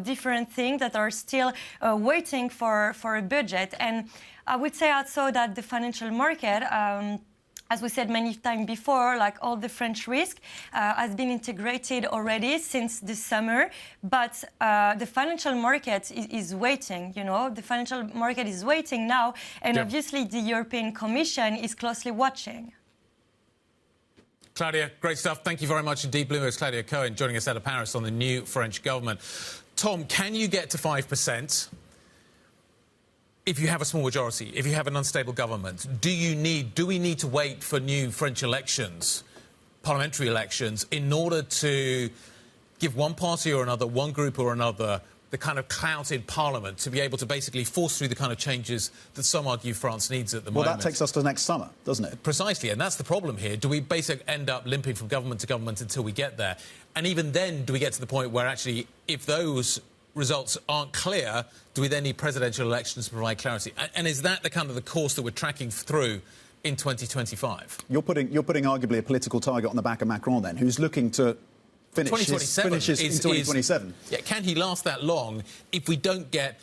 different things that are still waiting for a budget. And I would say also that the financial market, as we said many times before, like all the French risk has been integrated already since the summer, but the financial market is waiting, The financial market is waiting now, and obviously the European Commission is closely watching. Claudia, great stuff. Thank you very much indeed. Bloomberg's Claudia Cohen joining us out of Paris on the new French government. Tom, can you get to 5%? If you have a small majority, if you have an unstable government, do we need to wait for new French elections, parliamentary elections, in order to give one party or another, one group or another, the kind of clout in Parliament to be able to basically force through the kind of changes that some argue France needs at the moment? Well, that takes us to next summer, doesn't it? Precisely, and that's the problem here. Do we basically end up limping from government to government until we get there? And even then, do we get to the point where actually, if those results aren't clear, do we then need presidential elections to provide clarity? And is that the kind of the course that we're tracking through in 2025? You're putting arguably a political target on the back of Macron then, who's looking to finish in 2027. Yeah, can he last that long if we don't get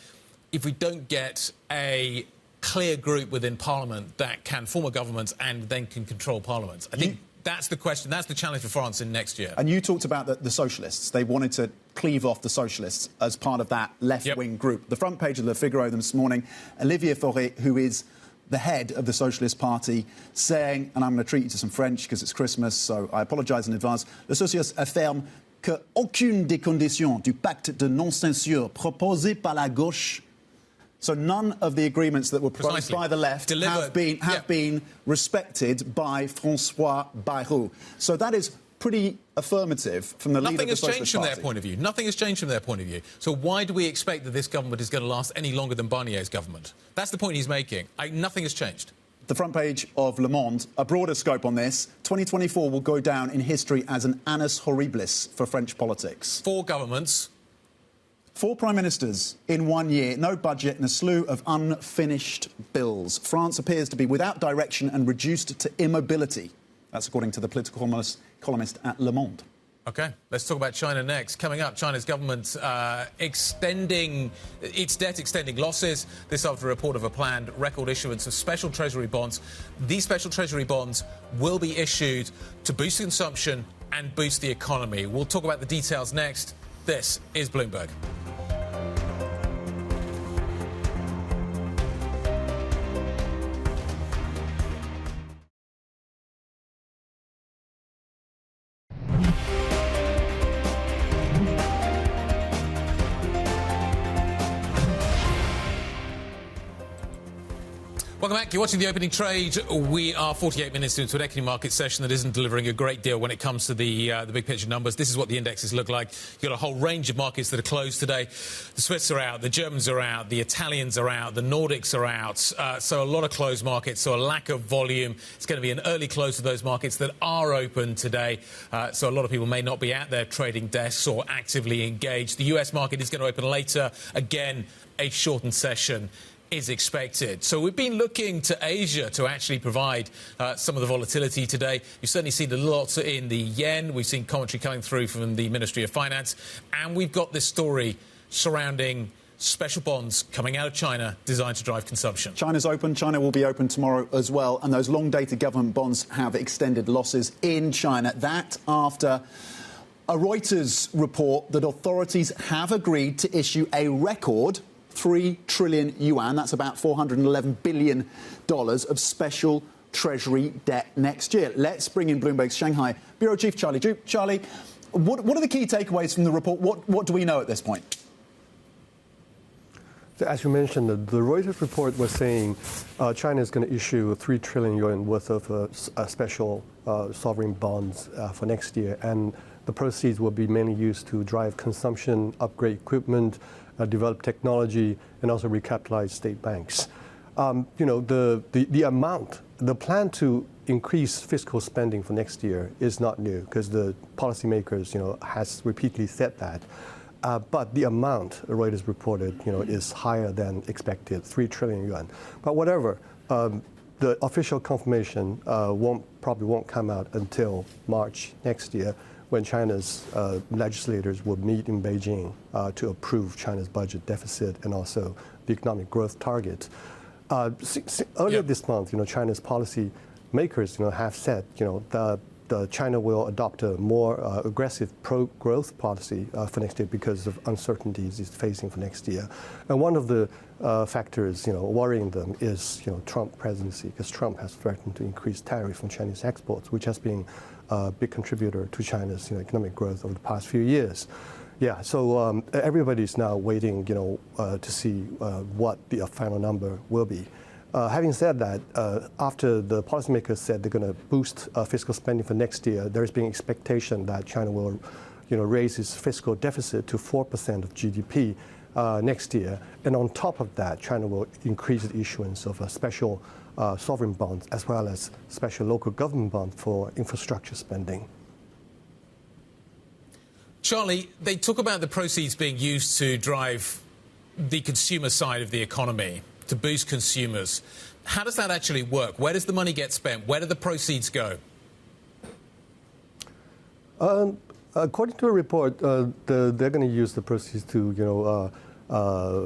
a clear group within Parliament that can form a government and then can control Parliament? I think that's the question. That's the challenge for France in next year. And you talked about the socialists. They wanted to cleave off the socialists as part of that left-wing group. The front page of Le Figaro this morning, Olivia, who is the head of the Socialist Party, saying, and I'm going to treat you to some French because it's Christmas, so I apologise in advance, le socialiste affirme que aucune des conditions du pacte de non-censure proposé par la gauche. So none of the agreements that were proposed by the left have been respected by Francois Bayrou. So that is pretty affirmative from the leader of the Socialist Party. Nothing has changed from their point of view. Nothing has changed from their point of view. So why do we expect that this government is going to last any longer than Barnier's government? That's the point he's making. Nothing has changed. The front page of Le Monde, a broader scope on this. 2024 will go down in history as an annus horribilis for French politics. 4 governments. 4 prime ministers in 1 year, no budget and a slew of unfinished bills. France appears to be without direction and reduced to immobility. That's according to the political columnist at Le Monde. OK, let's talk about China next. Coming up, China's government extending its debt, extending losses. This after a report of a planned record issuance of special treasury bonds. These special treasury bonds will be issued to boost consumption and boost the economy. We'll talk about the details next. This is Bloomberg. Welcome back. You're watching The Opening Trade. We are 48 minutes into an equity market session that isn't delivering a great deal when it comes to the big picture numbers. This is what the indexes look like. You've got a whole range of markets that are closed today. The Swiss are out, the Germans are out, the Italians are out, the Nordics are out. So a lot of closed markets, so a lack of volume. It's going to be an early close to those markets that are open today. So a lot of people may not be at their trading desks or actively engaged. The US market is going to open later. Again, a shortened session is expected. So we've been looking to Asia to actually provide some of the volatility today. You've certainly seen a lot in the yen. We've seen commentary coming through from the Ministry of Finance. And we've got this story surrounding special bonds coming out of China designed to drive consumption. China's open. China will be open tomorrow as well. And those long-dated government bonds have extended losses in China. That after a Reuters report that authorities have agreed to issue a record 3 trillion yuan, that's about $411 billion of special Treasury debt next year. Let's bring in Bloomberg's Shanghai Bureau Chief Charlie Zhu. Charlie, what are the key takeaways from the report? What do we know at this point? So as you mentioned, the Reuters report was saying China is going to issue 3 trillion yuan worth of special sovereign bonds for next year, and the proceeds will be mainly used to drive consumption, upgrade equipment, develop technology, and also recapitalize state banks. The amount, the plan to increase fiscal spending for next year is not new because the policymakers, has repeatedly said that. But the amount, Reuters reported, is higher than expected, 3 trillion yuan. But whatever, the official confirmation probably won't come out until March next year, when China's legislators will meet in Beijing to approve China's budget deficit and also the economic growth target. Earlier this month, China's policy makers, have said, that China will adopt a more aggressive pro-growth policy for next year because of uncertainties it's facing for next year. And one of the factors, worrying them is, Trump presidency, because Trump has threatened to increase tariff on Chinese exports, which has been a big contributor to China's economic growth over the past few years. Yeah, so everybody's now waiting, to see what the final number will be. Having said that, after the policymakers said they're going to boost fiscal spending for next year, there's been expectation that China will, raise its fiscal deficit to 4% of GDP next year. And on top of that, China will increase the issuance of a special sovereign bonds as well as special local government bonds for infrastructure spending. Charlie, they talk about the proceeds being used to drive the consumer side of the economy, to boost consumers. How does that actually work? Where does the money get spent? Where do the proceeds go? According to a report, they're going to use the proceeds to,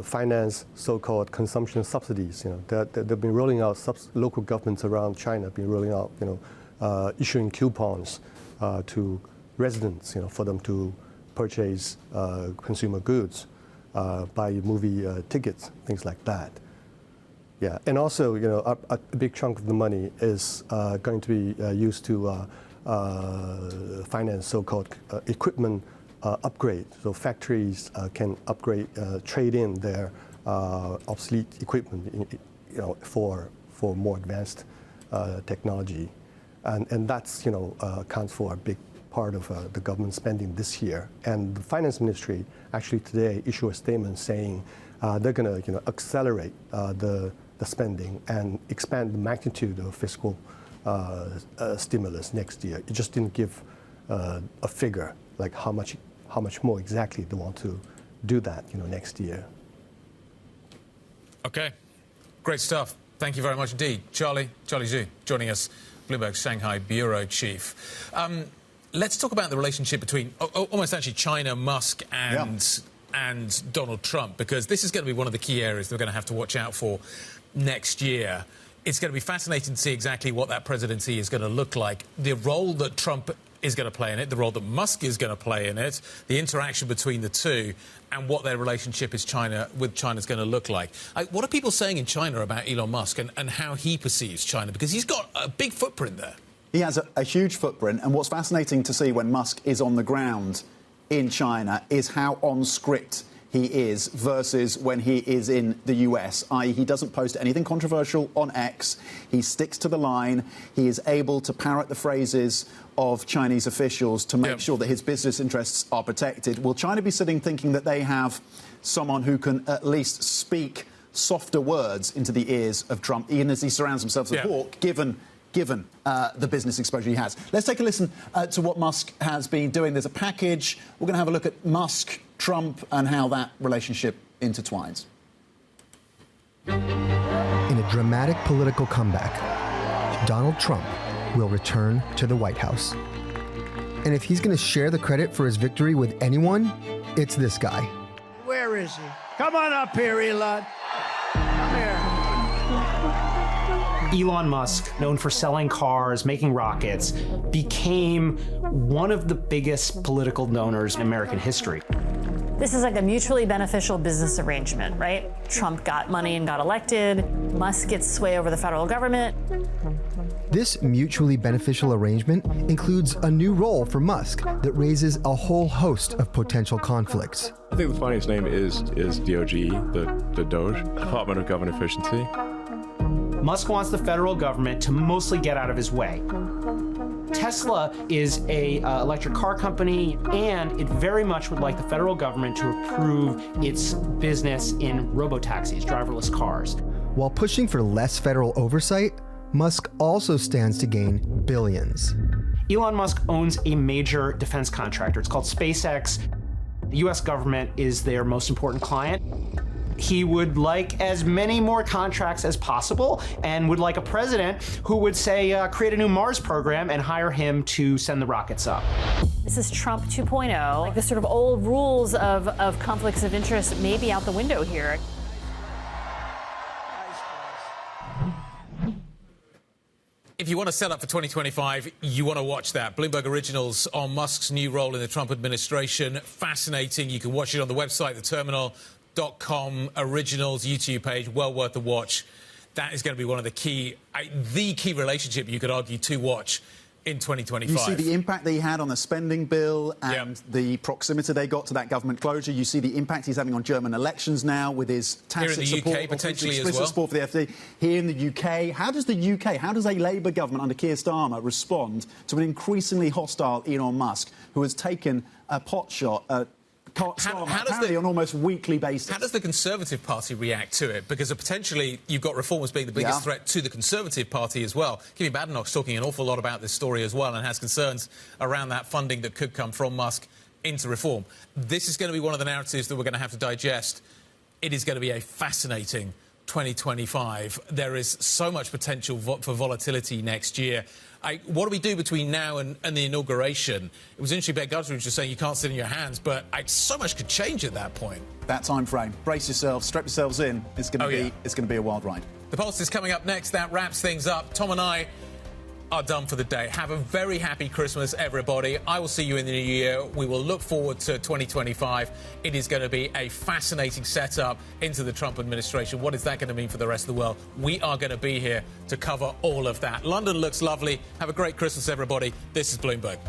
finance so-called consumption subsidies. They've been rolling out, local governments around China have been rolling out, issuing coupons to residents, for them to purchase consumer goods, buy movie tickets, things like that. Yeah, and also, a big chunk of the money is going to be used to finance so-called equipment upgrade. So factories can upgrade, trade in their obsolete equipment, for more advanced technology, and that's accounts for a big part of the government spending this year. And the finance ministry actually today issued a statement saying they're going to accelerate the spending and expand the magnitude of fiscal stimulus next year. It just didn't give a figure like how much more exactly they want to do that next year. Okay, great stuff. Thank you very much indeed, Charlie Zhu, joining us, Bloomberg's Shanghai Bureau Chief. Let's talk about the relationship between almost actually China, Musk, and Donald Trump, because this is going to be one of the key areas we're going to have to watch out for next year. It's going to be fascinating to see exactly what that presidency is going to look like, the role that Trump is going to play in it, the role that Musk is going to play in it, the interaction between the two, and what their relationship with China is going to look like. What are people saying in China about Elon Musk and how he perceives China? Because he's got a big footprint there. He has a huge footprint, and what's fascinating to see when Musk is on the ground in China is how on script he is versus when he is in the US, i.e. he doesn't post anything controversial on X, he sticks to the line, he is able to parrot the phrases of Chinese officials to make sure that his business interests are protected. Will China be sitting thinking that they have someone who can at least speak softer words into the ears of Trump, even as he surrounds himself with hawk, given the business exposure he has? Let's take a listen to what Musk has been doing. There's a package. We're going to have a look at Musk, Trump, and how that relationship intertwines. In a dramatic political comeback, Donald Trump will return to the White House. And if he's going to share the credit for his victory with anyone, it's this guy. Where is he? Come on up here, Elon. Come here. Elon Musk, known for selling cars, making rockets, became one of the biggest political donors in American history. This is like a mutually beneficial business arrangement, right? Trump got money and got elected. Musk gets sway over the federal government. This mutually beneficial arrangement includes a new role for Musk that raises a whole host of potential conflicts. I think the funniest name is DOGE, the Doge, Department of Government Efficiency. Musk wants the federal government to mostly get out of his way. Tesla is a electric car company, and it very much would like the federal government to approve its business in robotaxis, driverless cars. While pushing for less federal oversight, Musk also stands to gain billions. Elon Musk owns a major defense contractor. It's called SpaceX. The U.S. government is their most important client. He would like as many more contracts as possible and would like a president who would say, create a new Mars program and hire him to send the rockets up. This is Trump 2.0. Like the sort of old rules of conflicts of interest may be out the window here. If you want to set up for 2025, you want to watch that. Bloomberg Originals on Musk's new role in the Trump administration. Fascinating. You can watch it on the website, theterminal.com Originals YouTube page. Well worth a watch. That is going to be one of the key relationship, you could argue, to watch in 2025. You see the impact that he had on the spending bill and the proximity they got to that government closure. You see the impact he's having on German elections now with his tacit support, UK, potentially as well. Support for the FD. Here in the UK, how does a Labour government under Keir Starmer respond to an increasingly hostile Elon Musk who has taken a pot shot at apparently on almost weekly basis? How does the Conservative Party react to it? Because potentially you've got reformers being the biggest threat to the Conservative Party as well. Kimmy Badenoch's talking an awful lot about this story as well and has concerns around that funding that could come from Musk into reform. This is going to be one of the narratives that we're going to have to digest. It is going to be a fascinating 2025. There is so much potential for volatility next year. What do we do between now and the inauguration? It was interesting, Gutteridge was saying you can't sit in your hands, but so much could change at that point. That time frame. Brace yourselves, strap yourselves in. It's going to be a wild ride. The Pulse is coming up next. That wraps things up. Tom and I are done for the day. Have a very happy Christmas, everybody. I will see you in the new year. We will look forward to 2025. It is going to be a fascinating setup into the Trump administration. What is that going to mean for the rest of the world? We are going to be here to cover all of that. London looks lovely. Have a great Christmas, everybody. This is Bloomberg.